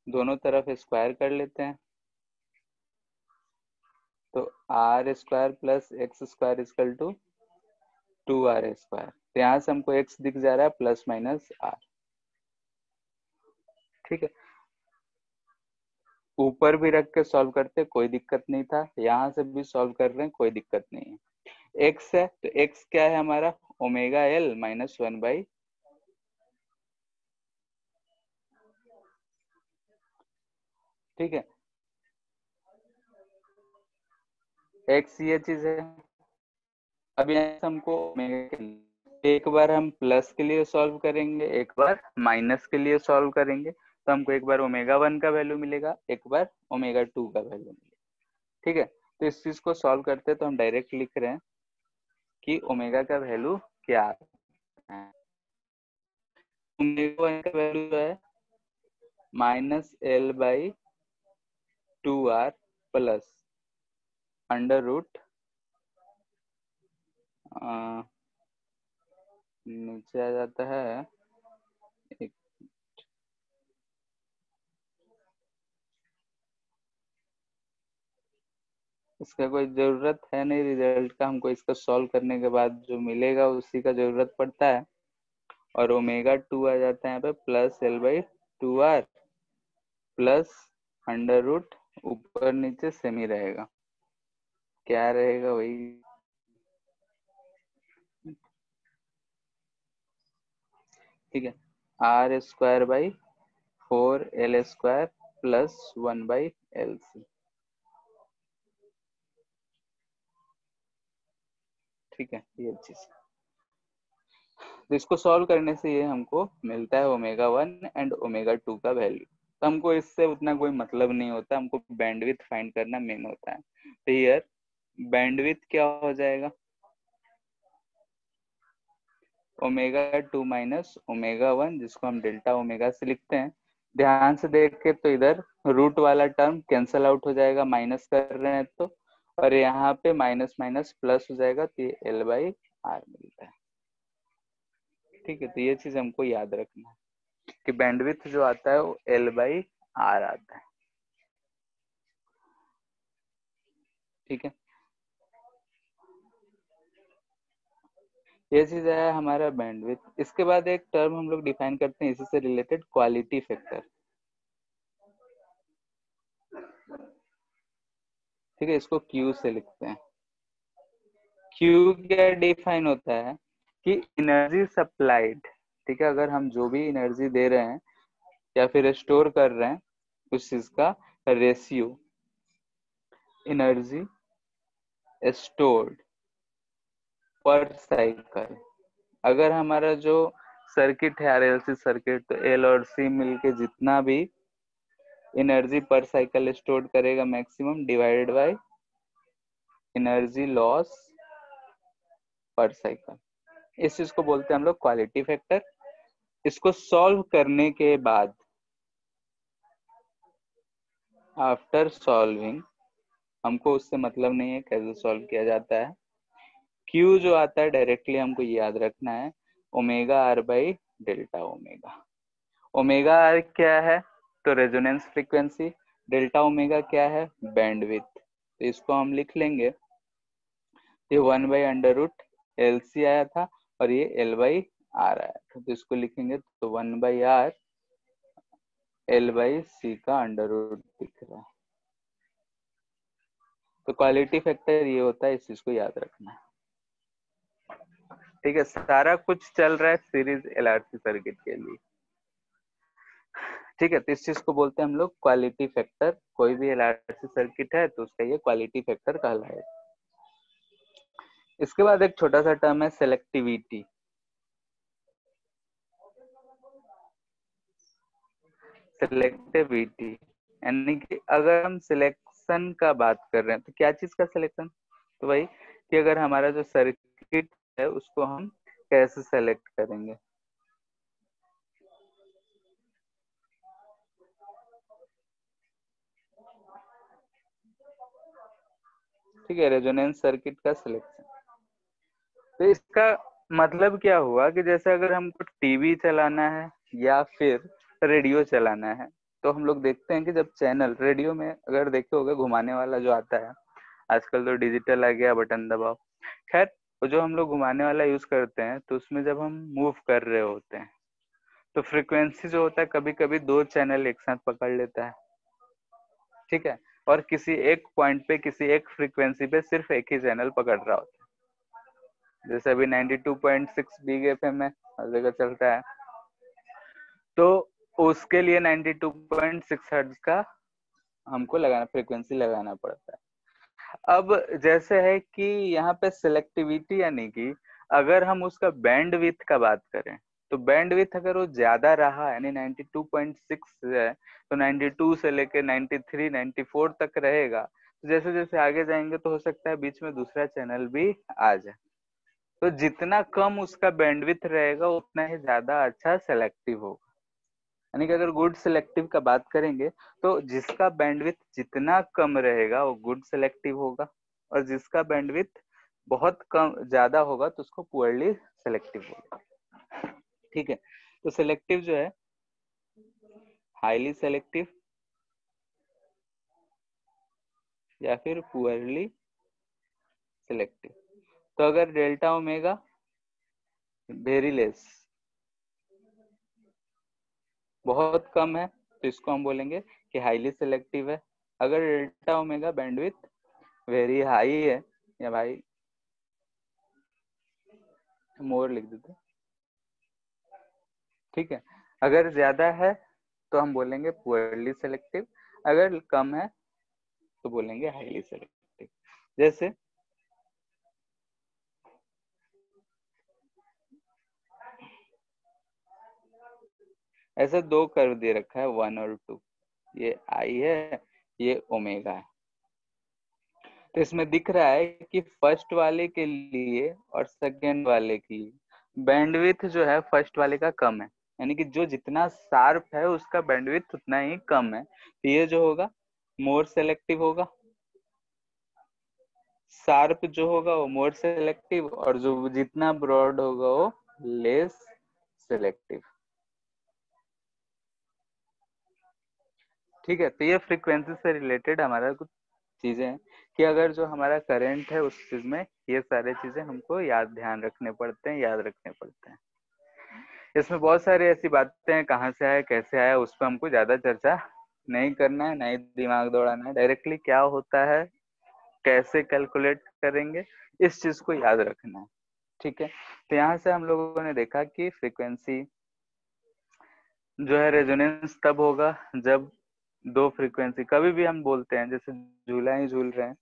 दोनों तरफ स्क्वायर कर लेते हैं तो r² plus X square equal to 2r²। तो यहाँ से हमको x दिख जा रहा है प्लस माइनस r। ठीक है, ऊपर भी रख के सॉल्व करते कोई दिक्कत नहीं था, यहाँ से भी सॉल्व कर रहे हैं कोई दिक्कत नहीं है। x है तो x क्या है हमारा, ओमेगा l माइनस 1/, ठीक है, x ये चीज है। अब यहाँ से हमको ओमेगा के लिए एक बार हम प्लस के लिए सॉल्व करेंगे, एक बार माइनस के लिए सॉल्व करेंगे, तो हमको एक बार ओमेगा 1 का वैल्यू मिलेगा, एक बार ओमेगा 2 का वैल्यू मिलेगा। ठीक है, तो इस चीज को सॉल्व करते हैं तो हम डायरेक्ट लिख रहे हैं कि ओमेगा का वैल्यू क्या है, ओमेगा 1 का वैल्यू है -L/2r प्लस अंडर रूट नीचे आ जाता है एक, इसका कोई जरूरत है नहीं रिजल्ट का, हमको इसका सॉल्व करने के बाद जो मिलेगा उसी का जरूरत पड़ता है, और ओमेगा 2 आ जाता है यहाँ पे plus L/2r plus under root ऊपर नीचे सेम ही रहेगा, क्या रहेगा वही। ठीक है, r²/4l² प्लस 1/LC। ठीक है, ये चीज, तो इसको सॉल्व करने से ये हमको मिलता है ओमेगा 1 एंड ओमेगा 2 का वैल्यू। तो हमको इससे उतना कोई मतलब नहीं होता, हमको बैंडविड्थ फाइंड करना मेन होता है। तो हियर बैंडविड्थ क्या हो जाएगा, ओमेगा 2 माइनस ओमेगा 1, जिसको हम डेल्टा ओमेगा से लिखते हैं। ध्यान से देखे तो इधर रूट वाला टर्म कैंसल आउट हो जाएगा, माइनस कर रहे हैं तो, और यहाँ पे माइनस माइनस प्लस हो जाएगा, तो ये L/R मिलता है। ठीक है, तो ये चीज हमको याद रखना है कि बैंडविड्थ जो आता है वो L/R आता है। ठीक है, ये चीज है हमारा बैंडविड्थ। इसके बाद एक टर्म हम लोग डिफाइन करते हैं इसी से रिलेटेड, क्वालिटी फैक्टर। ठीक है, इसको Q से लिखते हैं। क्यू क्या डिफाइन होता है कि एनर्जी सप्लाइड, ठीक है, अगर हम जो भी एनर्जी दे रहे हैं या फिर स्टोर कर रहे हैं उस चीज का रेशियो एनर्जी स्टोर्ड पर साइकिल। अगर हमारा जो सर्किट है आरएलसी सर्किट, तो एल और सी मिलके जितना भी एनर्जी पर साइकिल स्टोर करेगा maximum divided by energy loss पर साइकिल, इस चीज को बोलते हैं हम लोग क्वालिटी फैक्टर। इसको सॉल्व करने के बाद आफ्टर सॉल्विंग, हमको उससे मतलब नहीं है कैसे सॉल्व किया जाता है, Q जो आता है डायरेक्टली हमको याद रखना है omega R by delta omega. Omega R क्या है, तो रेजोनेंस फ्रीक्वेंसी, डेल्टा ओमेगा क्या है, बैंडविड्थ। तो इसको हम लिख लेंगे, ये 1/√LC आया था और ये L/R आया था, तो इसको लिखेंगे तो 1/R L/C का अंडर रूट दिख रहा है। तो क्वालिटी फैक्टर ये होता है, इस चीज को याद रखना है। ठीक है, सारा कुछ चल रहा है सीरीज एलआरसी सर्किट के लिए। ठीक है, तो इस चीज को बोलते हैं हम लोग क्वालिटी फैक्टर। कोई भी एलआरसी सर्किट है तो उसका ये क्वालिटी फैक्टर कहलाएगा। इसके बाद एक छोटा सा टर्म है सेलेक्टिविटी। सेलेक्टिविटी यानी कि अगर हम सिलेक्शन का बात कर रहे हैं तो क्या चीज का सिलेक्शन, तो भाई कि अगर हमारा जो सर्किट है उसको हम कैसे सेलेक्ट करेंगे। ठीक है, रेजोनेंस सर्किट का सिलेक्शन। तो इसका मतलब क्या हुआ कि जैसे अगर हमको टीवी चलाना है या फिर रेडियो चलाना है, तो हम लोग देखते हैं कि जब चैनल रेडियो में अगर देखे होगे घुमाने वाला जो आता है, आजकल तो डिजिटल आ गया, बटन दबाओ, खैर वो जो हम लोग घुमाने वाला यूज करते हैं, तो उसमें जब हम मूव कर रहे होते हैं तो फ्रीक्वेंसी जो होता है कभी कभी 2 चैनल एक साथ पकड़ लेता है। ठीक है, और किसी एक पॉइंट पे किसी एक फ्रीक्वेंसी पे सिर्फ एक ही चैनल पकड़ रहा होता है। जैसे अभी 92.6 बिग एफएम है, हर जगह चलता है, तो उसके लिए 92.6 हर्ट्ज का हमको लगाना, फ्रीक्वेंसी लगाना पड़ता है। अब जैसे है कि यहाँ पे सिलेक्टिविटी यानी कि अगर हम उसका बैंड विड्थ का बात करें, तो बैंड विड्थ अगर वो ज्यादा रहा यानी 92.6 है तो 92 से लेके 93 94 तक रहेगा। तो जैसे जैसे आगे जाएंगे तो हो सकता है बीच में दूसरा चैनल भी आ जाए। तो जितना कम उसका बैंडविड्थ रहेगा उतना ही ज्यादा अच्छा सेलेक्टिव होगा। यानी कि अगर गुड सेलेक्टिव का बात करेंगे तो जिसका बैंडविड्थ जितना कम रहेगा वो गुड सेलेक्टिव होगा, और जिसका बैंडविड्थ बहुत कम ज्यादा होगा तो उसको पुअरली सेलेक्टिव होगा। ठीक है, तो सेलेक्टिव जो है हाईली सेलेक्टिव या फिर पुअरली सेलेक्टिव। तो अगर डेल्टा ओमेगा वेरी लेस बहुत कम है तो इसको हम बोलेंगे कि हाईली सेलेक्टिव है। अगर delta omega bandwidth very high है, या भाई मोर लिख देते, ठीक है, अगर ज्यादा है तो हम बोलेंगे पुअरली सेलेक्टिव, अगर कम है तो बोलेंगे हाईली सेलेक्टिव। जैसे ऐसे 2 कर्व दे रखा है 1 और 2, ये आई है, ये ओमेगा है। तो इसमें दिख रहा है कि फर्स्ट वाले के लिए और सेकेंड वाले के लिए बैंडविड्थ जो है फर्स्ट वाले का कम है, यानी कि जो जितना शार्प है उसका बैंडविड्थ उतना ही कम है, तो ये जो होगा मोर सेलेक्टिव होगा। शार्प जो होगा वो मोर सेलेक्टिव, और जो जितना ब्रॉड होगा वो लेस सेलेक्टिव। ठीक है, तो ये फ्रीक्वेंसी से रिलेटेड हमारा कुछ चीजें हैं कि अगर जो हमारा करंट है उस चीज में ये सारे चीजें हमको ध्यान रखने पड़ते हैं, याद रखने पड़ते हैं। इसमें बहुत सारी ऐसी बातें हैं, कहाँ से आया कैसे आया उस पर हमको ज्यादा चर्चा नहीं करना है, नहीं दिमाग दौड़ाना है। डायरेक्टली क्या होता है कैसे कैलकुलेट करेंगे इस चीज को याद रखना है। ठीक है, तो यहाँ से हम लोगों ने देखा कि फ्रीक्वेंसी जो है रेजोनेंस तब होगा जब दो फ्रीक्वेंसी, कभी भी हम बोलते हैं जैसे झूला ही झूल रहे हैं,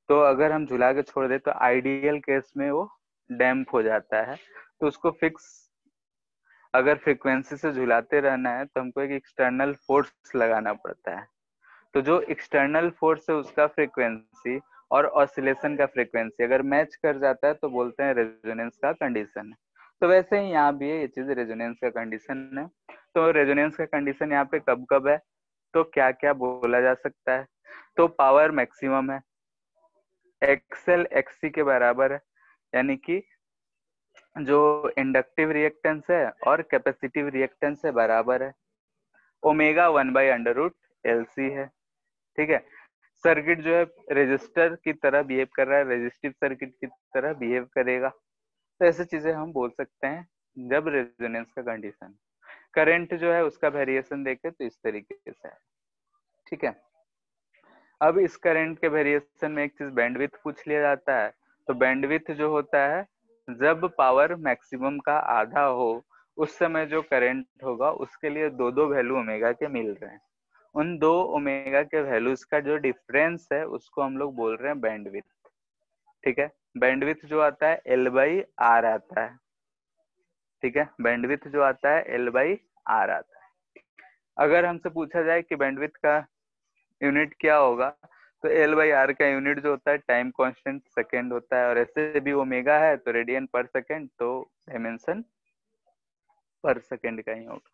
तो अगर हम झुला के छोड़ दे तो आइडियल केस में वो डैम्प हो जाता है, तो उसको फिक्स अगर फ्रीक्वेंसी से झुलाते रहना है तो हमको एक एक्सटर्नल फोर्स लगाना पड़ता है। तो जो एक्सटर्नल फोर्स है उसका फ्रीक्वेंसी और ऑसिलेशन का फ्रीक्वेंसी अगर मैच कर जाता है तो बोलते हैं रेजोनेंस का कंडीशन है। तो वैसे ही यहाँ भी है, ये चीज रेजोनेंस का कंडीशन है। तो रेजोनेंस का कंडीशन यहाँ पे कब कब है, तो क्या क्या बोला जा सकता है, तो पावर मैक्सिमम है, एक्सएल एक्ससी के बराबर है, यानी कि जो इंडक्टिव रिएक्टेंस है और कैपेसिटिव रिएक्टेंस है बराबर है, ओमेगा 1/√LC है। ठीक है, सर्किट जो है रेजिस्टर की तरह बिहेव कर रहा है, रेजिस्टिव सर्किट की तरह बिहेव करेगा। तो ऐसे चीजें हम बोल सकते हैं जब रेजोनेंस का कंडीशन। करंट जो है उसका वेरिएशन देखे तो इस तरीके से है। ठीक है, अब इस करंट के वेरिएशन में एक चीज बैंडविड्थ पूछ लिया जाता है। तो बैंडविड्थ जो होता है जब पावर मैक्सिमम का आधा हो उस समय जो करंट होगा उसके लिए दो दो वैल्यू ओमेगा के मिल रहे हैं, उन दो ओमेगा के वैल्यूज का जो डिफरेंस है उसको हम लोग बोल रहे हैं बैंडविड्थ। ठीक है, बैंडविड्थ जो आता है L/R आता है। ठीक है, बैंडविड्थ जो आता है L/R आता है। अगर हमसे पूछा जाए कि बैंडविड्थ का यूनिट क्या होगा, तो L/R का यूनिट जो होता है टाइम कांस्टेंट सेकंड होता है, और ऐसे भी ओमेगा है तो रेडियन पर सेकंड, तो डायमेंशन पर सेकंड का ही होगा।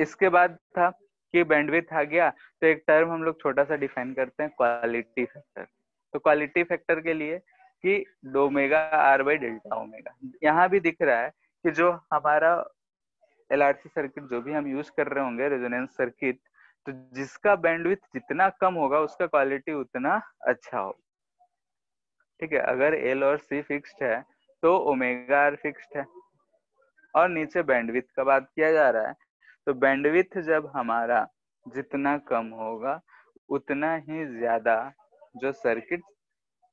इसके बाद था कि बैंडविड्थ आ गया तो एक टर्म हम लोग छोटा सा डिफाइन करते हैं, क्वालिटी फैक्टर। तो क्वालिटी फैक्टर के लिए कि ओमेगा R/डेल्टा ओमेगा। यहाँ भी दिख रहा है कि जो हमारा LRC सर्किट जो भी हम यूज कर रहे होंगे रेजोनेंस सर्किट, तो जिसका बैंडविड्थ जितना कम होगा उसका क्वालिटी उतना अच्छा हो। ठीक है, अगर L और C फिक्स्ड है तो ओमेगा R फिक्स्ड है। और नीचे बैंडविड्थ का बात किया जा रहा है, तो बैंडविड्थ जब हमारा जितना कम होगा उतना ही ज्यादा जो सर्किट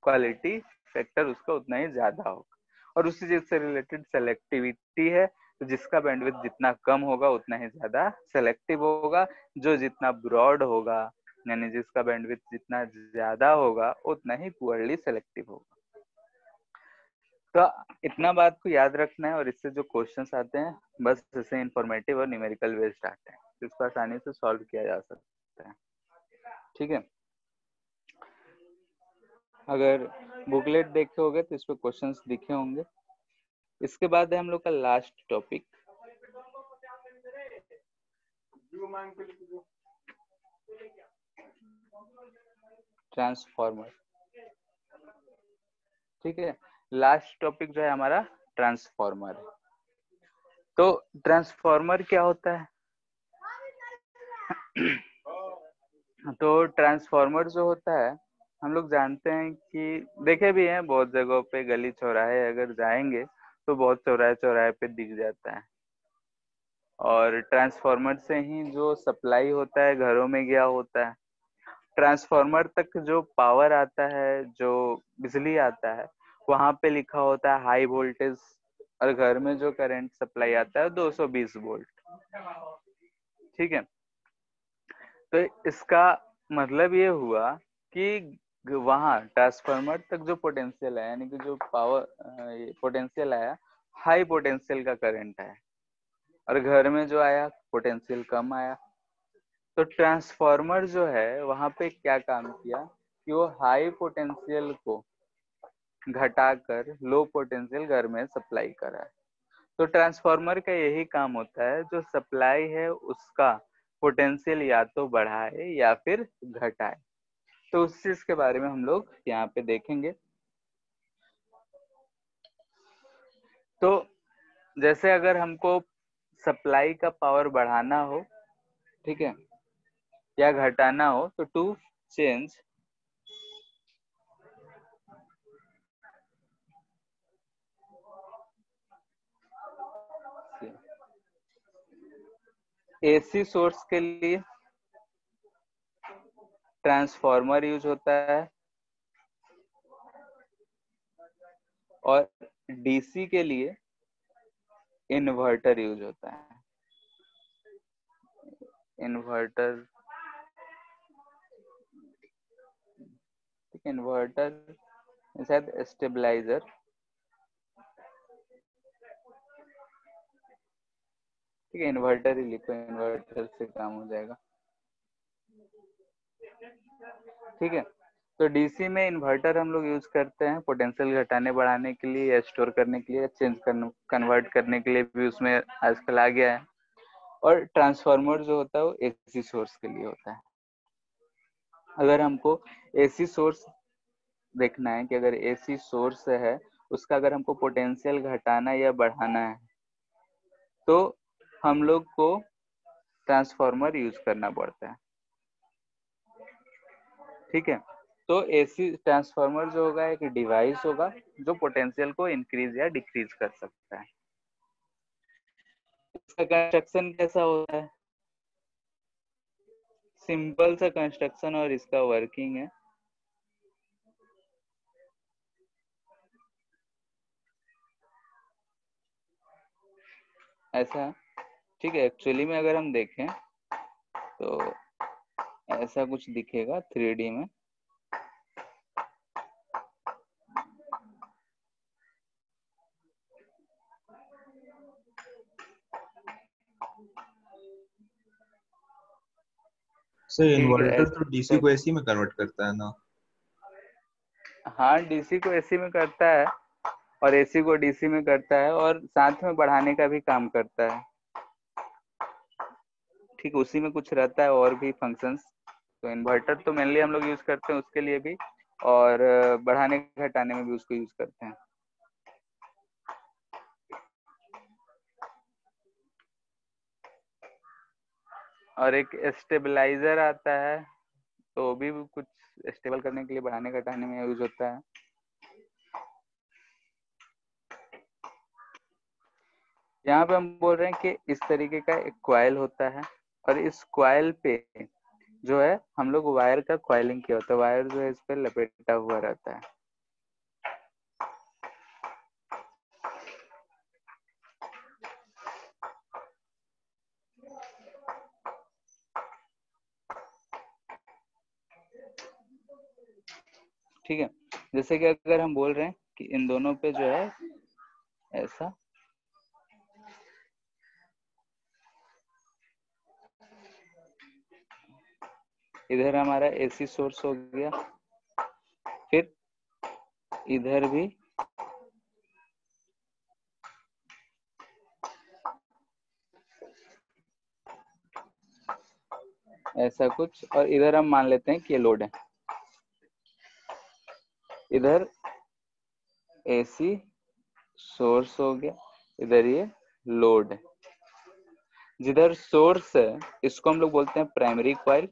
क्वालिटी फैक्टर उसका उतना ही ज्यादा होगा। और उसी चीज से रिलेटेड सेलेक्टिविटी है, तो जिसका बैंडविड्थ जितना कम होगा उतना ही ज्यादा सेलेक्टिव होगा, जो जितना ब्रॉड होगा यानी जिसका बैंडविड्थ जितना ज्यादा होगा उतना ही पुअरली सेलेक्टिव होगा। तो इतना बात को याद रखना है, और इससे जो क्वेश्चंस आते हैं बस ऐसे इंफॉर्मेटिव और न्यूमेरिकल बेस्ड आते हैं, तो इसको आसानी से सॉल्व किया जा सकता है। ठीक है, अगर बुकलेट देखे होंगे तो इस पे क्वेश्चंस दिखे होंगे। इसके बाद है हम लोग का लास्ट टॉपिक, ट्रांसफॉर्मर। ठीक है, लास्ट टॉपिक जो है हमारा ट्रांसफॉर्मर है। तो ट्रांसफॉर्मर क्या होता है? तो ट्रांसफॉर्मर जो होता है हम लोग जानते हैं कि देखे भी हैं बहुत जगहों पे, गली चौराहे अगर जाएंगे तो बहुत चौराहे चौराहे पे दिख जाता है। और ट्रांसफॉर्मर से ही जो सप्लाई होता है घरों में गया होता है। ट्रांसफॉर्मर तक जो पावर आता है, जो बिजली आता है, वहां पे लिखा होता है हाई वोल्टेज, और घर में जो करंट सप्लाई आता है 220 वोल्ट। ठीक है, तो इसका मतलब ये हुआ कि वहां ट्रांसफार्मर तक जो पोटेंशियल है यानी कि जो पावर पोटेंशियल आया, हाई पोटेंशियल का करंट आया, और घर में जो आया पोटेंशियल कम आया। तो ट्रांसफार्मर जो है वहां पे क्या काम किया कि वो हाई पोटेंशियल को घटाकर लो पोटेंशियल घर में सप्लाई करा है। तो ट्रांसफार्मर का यही काम होता है, जो सप्लाई है उसका पोटेंशियल या तो बढ़ाए या फिर घटाए। तो उस चीज के बारे में हम लोग यहाँ पे देखेंगे। तो जैसे अगर हमको सप्लाई का पावर बढ़ाना हो, ठीक है, या घटाना हो, तो टू चेंज AC सोर्स के लिए ट्रांसफॉर्मर यूज होता है, और डीसी के लिए इन्वर्टर यूज होता है। इन्वर्टर, इन्वर्टर शायद स्टेबलाइजर, ठीक है, इन्वर्टर ही लिखो, इन्वर्टर से काम हो जाएगा। ठीक है, तो डीसी में इन्वर्टर हम लोग यूज करते हैं पोटेंशियल घटाने बढ़ाने के लिए, या स्टोर करने के लिए, चेंज कन्वर्ट करने के लिए भी उसमें आजकल आ गया है। और ट्रांसफार्मर जो होता है वो एसी सोर्स के लिए होता है। अगर हमको एसी सोर्स देखना है कि अगर एसी सोर्स है उसका अगर हमको पोटेंशियल घटाना या बढ़ाना है तो हम लोग को ट्रांसफार्मर यूज करना पड़ता है। ठीक है, तो एसी ट्रांसफार्मर जो होगा एक डिवाइस होगा जो पोटेंशियल को इंक्रीज या डिक्रीज कर सकता है। इसका कंस्ट्रक्शन कैसा होता है? सिंपल सा कंस्ट्रक्शन और इसका वर्किंग है। ऐसा, ठीक है, एक्चुअली में अगर हम देखें तो ऐसा कुछ दिखेगा 3D में। सर ठीक है, इन्वर्टर तो डीसी ऐसा, को एसी में कन्वर्ट करता है ना? हाँ डीसी को एसी में करता है और एसी को डीसी में करता है और साथ में बढ़ाने का भी काम करता है। ठीक, उसी में कुछ रहता है और भी फंक्शंस। तो इन्वर्टर तो मेनली हम लोग यूज करते हैं उसके लिए भी, और बढ़ाने घटाने में भी उसको यूज करते हैं। और एक स्टेबलाइजर आता है, तो वो भी कुछ स्टेबल करने के लिए बढ़ाने घटाने में यूज होता है। यहाँ पे हम बोल रहे हैं कि इस तरीके का एक कॉइल होता है और इस कॉइल पे जो है हम लोग वायर का कॉइलिंग किया होता है। वायर जो है इस पे लपेटा हुआ रहता है। ठीक है, जैसे कि अगर हम बोल रहे हैं कि इन दोनों पे जो है ऐसा, इधर हमारा एसी सोर्स हो गया, फिर इधर भी ऐसा कुछ, और इधर हम मान लेते हैं कि ये लोड है। इधर एसी सोर्स हो गया, इधर ये लोड है। जिधर सोर्स है इसको हम लोग बोलते हैं प्राइमरी कॉइल,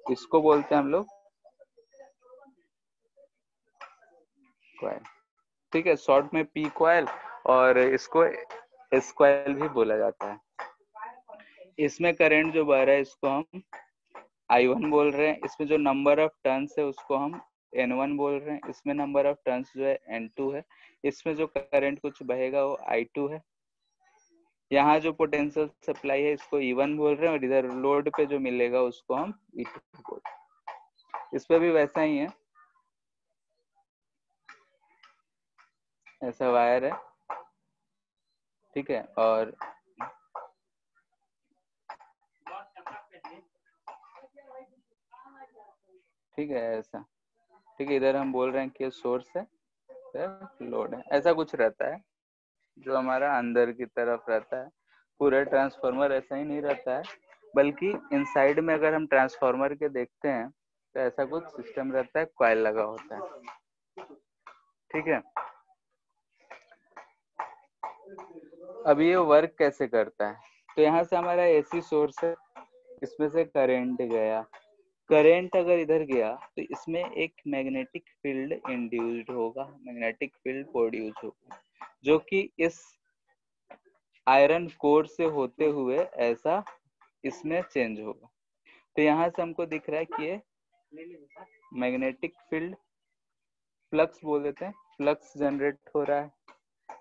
इसको बोलते हैं हम लोग कॉइल। ठीक है, शॉर्ट में पी कॉइल, और इसको एस कॉइल भी बोला जाता है। इसमें करंट जो बह रहा है इसको हम I1 बोल रहे हैं। इसमें जो नंबर ऑफ टर्न्स है उसको हम N1 बोल रहे हैं। इसमें नंबर ऑफ टर्न्स जो है N2 है। इसमें जो करंट कुछ बहेगा वो I2 है। यहाँ जो पोटेंशियल सप्लाई है इसको E1 बोल रहे हैं, और इधर लोड पे जो मिलेगा उसको हम E2 बोल रहे हैं। इस पे भी वैसा ही है, ऐसा वायर है। ठीक है, और ठीक है ऐसा, ठीक है, इधर हम बोल रहे हैं कि सोर्स है, लोड है, ऐसा कुछ रहता है जो हमारा अंदर की तरफ रहता है। पूरा ट्रांसफार्मर ऐसा ही नहीं रहता है, बल्कि इनसाइड में अगर हम ट्रांसफार्मर के देखते हैं तो ऐसा कुछ सिस्टम रहता है, कॉइल लगा होता है। ठीक है, अब ये वर्क कैसे करता है? तो यहाँ से हमारा एसी सोर्स है, इसमें से करंट गया। करंट अगर इधर गया तो इसमें एक मैग्नेटिक फील्ड इंड्यूस्ड होगा, मैग्नेटिक फील्ड प्रोड्यूस होगा, जो कि इस आयरन कोर से होते हुए ऐसा इसमें चेंज होगा। तो यहाँ से हमको दिख रहा है कि ये मैग्नेटिक फील्ड फ्लक्स बोल देते हैं, फ्लक्स जनरेट हो रहा है,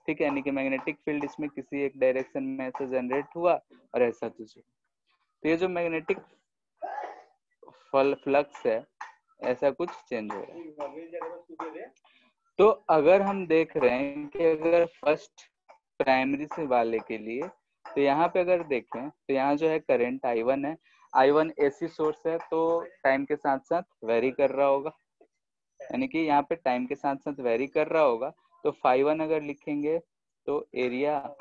ठीक है, यानी कि मैग्नेटिक फील्ड इसमें किसी एक डायरेक्शन में ऐसे जनरेट हुआ और ऐसा कुछ। तो ये जो मैग्नेटिक फ्लक्स है ऐसा कुछ चेंज हो रहा है। तो अगर हम देख रहे हैं कि अगर फर्स्ट प्राइमरी से वाले के लिए, तो यहाँ पे अगर देखें तो यहाँ जो है करंट I1 है, I1 AC सोर्स है तो टाइम के साथ साथ वेरी कर रहा होगा, यानी कि यहाँ पे टाइम के साथ साथ वेरी कर रहा होगा। तो φ1 अगर लिखेंगे तो एरिया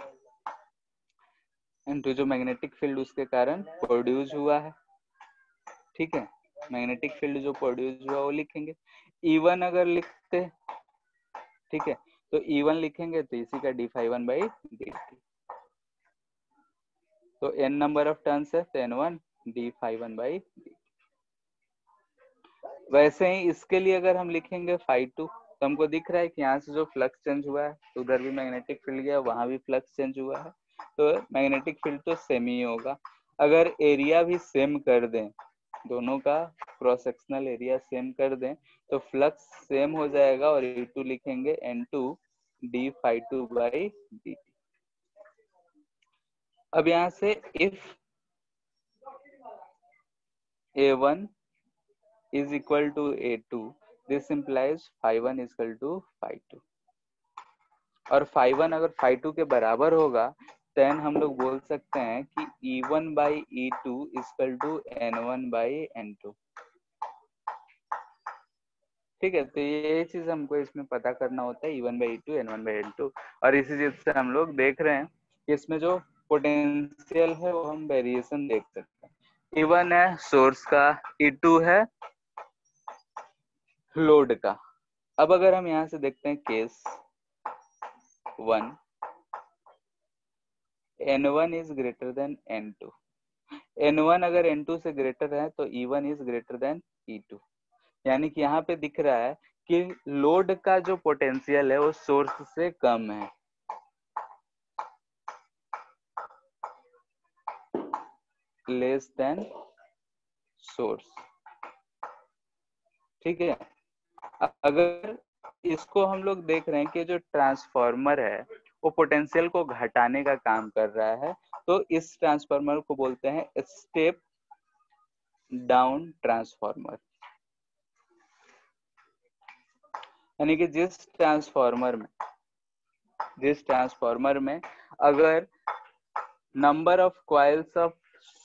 इनटू जो मैग्नेटिक फील्ड उसके कारण प्रोड्यूस हुआ है, ठीक है, मैग्नेटिक फील्ड जो प्रोड्यूस हुआ वो लिखेंगे। E1 अगर लिखते, ठीक है, तो E1 लिखेंगे तो इसी का d∅1/dt, तो n नंबर ऑफ टर्न्स है तो n1 d∅1/dt। वैसे ही इसके लिए अगर हम लिखेंगे φ2, तो हमको दिख रहा है कि यहाँ से जो फ्लक्स चेंज हुआ है तो उधर भी मैग्नेटिक फील्ड गया, वहां भी फ्लक्स चेंज हुआ है, तो मैग्नेटिक फील्ड तो सेम ही होगा। अगर एरिया भी सेम कर दें, दोनों का क्रॉस सेक्शनल एरिया सेम कर दें तो फ्लक्स सेम हो जाएगा और E2 लिखेंगे n2 d∅2/dt। अब यहाँ से if A1 is equal to A2, this implies φ1 is equal to φ2, और φ1 अगर φ2 के बराबर होगा then हम लोग बोल सकते हैं कि E1/E2 is equal to N1/N2, ठीक है। तो ये चीज हमको इसमें पता करना होता है E1/E2 N1/N2, और इसी चीज से हम लोग देख रहे हैं कि इसमें जो पोटेंशियल है वो हम वेरिएशन देख सकते हैं। E1 है सोर्स का, E2 है लोड का। अब अगर हम यहाँ से देखते हैं case 1, N1 is greater than N2, N1 अगर N2 से ग्रेटर है तो E1 is greater than E2, यानी कि यहाँ पे दिख रहा है कि लोड का जो पोटेंशियल है वो सोर्स से कम है, लेस देन सोर्स, ठीक है। अगर इसको हम लोग देख रहे हैं कि जो ट्रांसफार्मर है वो पोटेंशियल को घटाने का काम कर रहा है, तो इस ट्रांसफार्मर को बोलते हैं स्टेप डाउन ट्रांसफार्मर, यानी कि जिस ट्रांसफार्मर में अगर number of coils of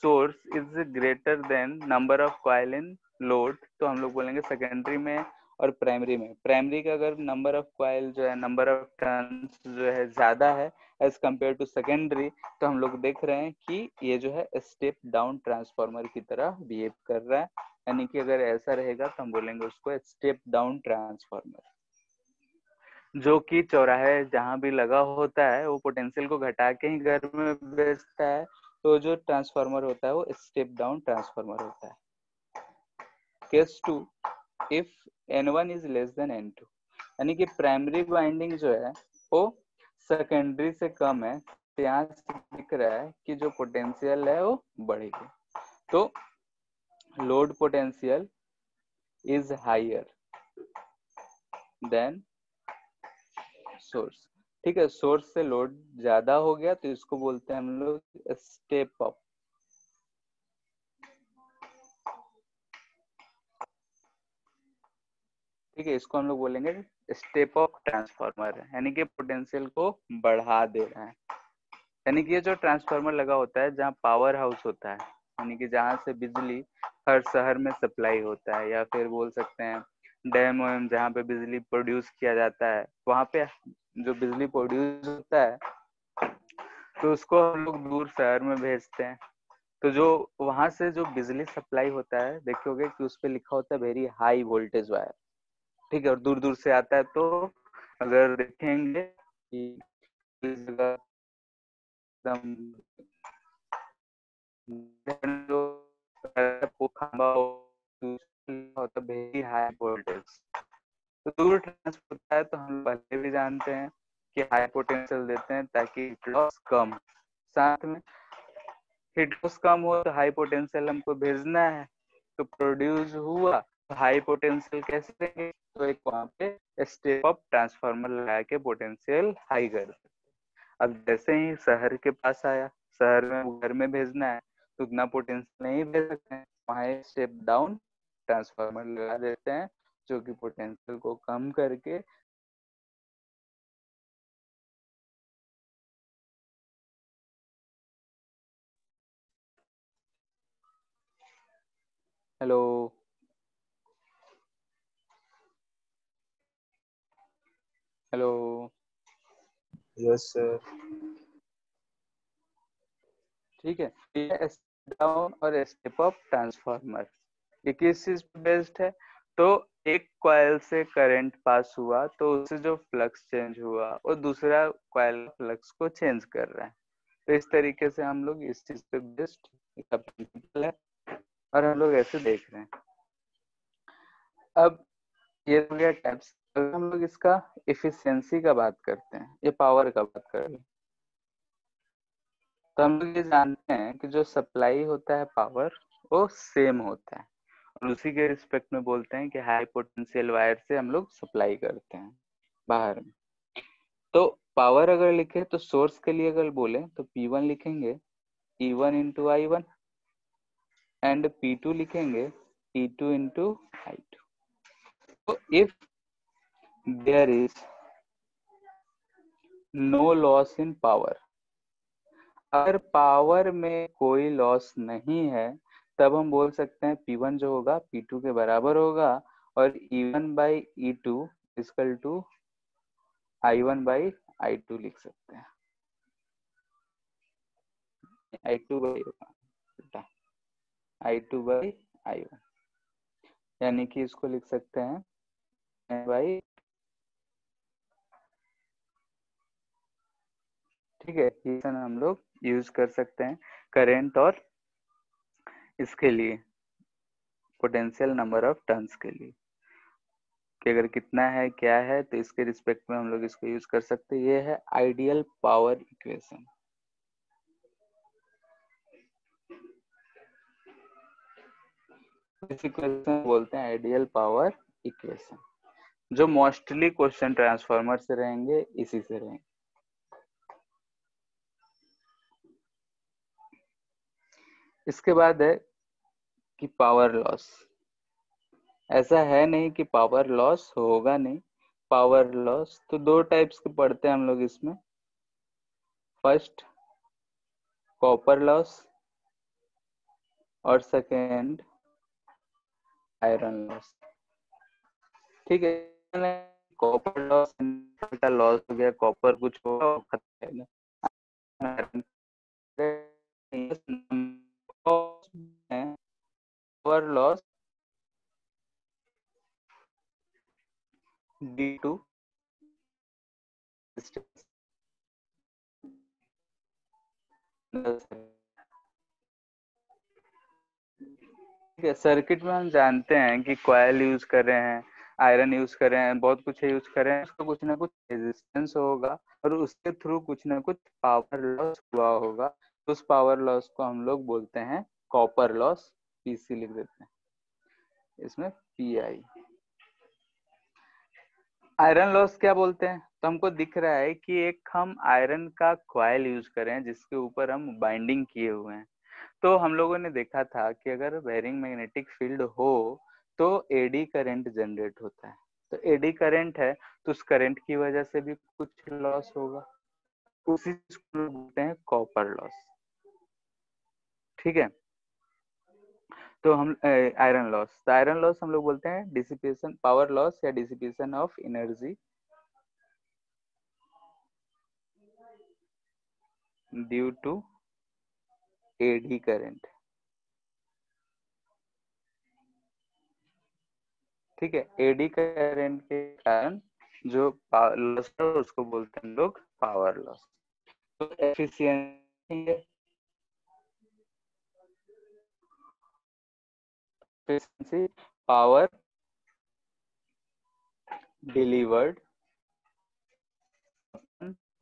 source is greater than number of coil in load, तो हम लोग बोलेंगे सेकेंडरी में और प्राइमरी में, प्राइमरी का अगर नंबर ऑफ कॉइल जो है, नंबर ऑफ टर्न्स जो है ज्यादा है एज कम्पेयर टू सेकेंडरी, तो हम लोग देख रहे हैं कि ये जो है स्टेप डाउन ट्रांसफार्मर की तरह बिहेव कर रहा है, यानी कि अगर ऐसा रहेगा तो हम बोलेंगे उसको स्टेप डाउन ट्रांसफार्मर, जो कि चौराहे जहां भी लगा होता है वो पोटेंशियल को घटा के ही घर में बेचता है, तो जो ट्रांसफार्मर होता है वो स्टेप डाउन ट्रांसफार्मर होता है। Case 2, if N1 is less than N2, यानी कि प्राइमरी वाइंडिंग जो है वो सेकेंडरी से कम है, तो यहाँ से दिख रहा है कि जो पोटेंशियल है वो बढ़ेगी, तो load potential is higher than source, ठीक है, सोर्स से लोड ज्यादा हो गया तो इसको बोलते हैं हम लोग स्टेप अप, ठीक है, इसको हम लोग बोलेंगे स्टेप अप ट्रांसफार्मर, यानी कि पोटेंशियल को बढ़ा दे रहा है। यानी कि ये जो ट्रांसफार्मर लगा होता है जहाँ पावर हाउस होता है, यानी कि जहाँ से बिजली हर शहर में सप्लाई होता है, या फिर बोल सकते हैं डैम वैम जहाँ पे बिजली प्रोड्यूस किया जाता है, वहाँ पे जो बिजली प्रोड्यूस होता है तो उसको हम लोग दूर शहर में भेजते हैं, तो जो वहां से जो बिजली सप्लाई होता है देखोगे कि उस पे लिखा होता है वेरी हाई वोल्टेज वायर, ठीक है, और दूर दूर से आता है, तो अगर देखेंगे कि इस जगह एकदम जो खंबा होता है वेरी हाई वोल्टेज, तो दूर ट्रांसफर होता है तो हम पहले भी जानते हैं कि हाई पोटेंशियल देते हैं ताकि हीट लॉस कम, साथ में हीट लॉस कम हो तो हाई पोटेंशियल हमको भेजना है, तो प्रोड्यूस हुआ तो हाई पोटेंशियल कैसे देंगे, तो एक वहां पे स्टेप अप ट्रांसफार्मर लगा के पोटेंशियल हाई कर देते। अब जैसे ही शहर के पास आया, शहर में घर में भेजना है तो उतना पोटेंशियल नहीं भेज सकते हैं, वहां एक स्टेप डाउन ट्रांसफार्मर लगा देते हैं जो कि पोटेंशियल को कम करके हेलो हेलो यस सर। ठीक है, ये डाउन और स्टेप अप ट्रांसफार्मर ये किस चीज पे बेस्ड है? तो एक कॉइल से करंट पास हुआ तो उससे जो फ्लक्स चेंज हुआ वो दूसरा कॉइल फ्लक्स को चेंज कर रहा है। तो इस तरीके से हम लोग इस चीज पे बेस्ड इसका प्रिंसिपल है और हम लोग ऐसे देख रहे हैं। अब ये हो गया टाइप्स। अगर हम लोग इसका एफिशिएंसी का बात करते हैं, ये पावर का बात कर रहे हैं, तो हम लोग ये जानते हैं कि जो सप्लाई होता है पावर वो सेम होता है और उसी के रिस्पेक्ट में बोलते हैं कि हाई पोटेंशियल वायर से हम लोग सप्लाई करते हैं बाहर में। तो पावर अगर लिखे तो सोर्स के लिए अगर बोले तो P1 लिखेंगे E1 into I1 and P2 लिखेंगे E2 इंटू I2। तो if there is no loss in power, अगर पावर में कोई लॉस नहीं है तब हम बोल सकते हैं P1 जो होगा P2 के बराबर होगा और E1 by E2 equal to I1 by I2 लिख सकते हैं। I2 by I2 by I1, यानी कि इसको लिख सकते हैं बाई, ठीक है। ये हम लोग यूज कर सकते हैं करंट और इसके लिए पोटेंशियल नंबर ऑफ टर्न्स के लिए कि अगर कितना है क्या है तो इसके रिस्पेक्ट में हम लोग इसको यूज कर सकते हैं। ये है आइडियल पावर इक्वेशन। इस इक्वेशन बोलते हैं आइडियल पावर इक्वेशन, जो मोस्टली क्वेश्चन ट्रांसफार्मर से रहेंगे, इसी से रहेंगे। इसके बाद है कि पावर लॉस। ऐसा है नहीं कि पावर लॉस होगा नहीं, पावर लॉस तो दो टाइप्स के पढ़ते हैं हम लोग इसमें। फर्स्ट कॉपर लॉस और सेकेंड आयरन लॉस, ठीक है। कॉपर लॉस का लॉस हो गया, कॉपर कुछ होगा खत्म है। पावर लॉस डी टू ठीक है। सर्किट में हम जानते हैं कि कॉइल यूज कर रहे हैं, आयरन यूज कर रहे हैं, बहुत कुछ यूज कर रहे हैं, उसका कुछ ना कुछ रेजिस्टेंस होगा और उसके थ्रू कुछ ना कुछ पावर लॉस हुआ होगा। तो उस पावर लॉस को हम लोग बोलते हैं कॉपर लॉस, पीसी लिख देते हैं इसमें पीआई। आयरन लॉस क्या बोलते हैं? तो हमको दिख रहा है कि एक हम आयरन का कॉइल यूज कर रहे हैं जिसके ऊपर हम बाइंडिंग किए हुए हैं। तो हम लोगों ने देखा था कि अगर बेरिंग मैग्नेटिक फील्ड हो तो एडी करंट जनरेट होता है। तो एडी करंट है तो उस करंट की वजह से भी कुछ लॉस होगा, उसी को बोलते हैं कॉपर लॉस, ठीक है। तो हम आयरन लॉस, तो आयरन लॉस हम लोग बोलते हैं डिसिपेशन, पावर लॉस या dissipation of energy due to eddy current, ठीक है। एडी करंट के कारण जो लॉस है उसको बोलते हैं हम लोग पावर लॉस। तो efficiency power delivered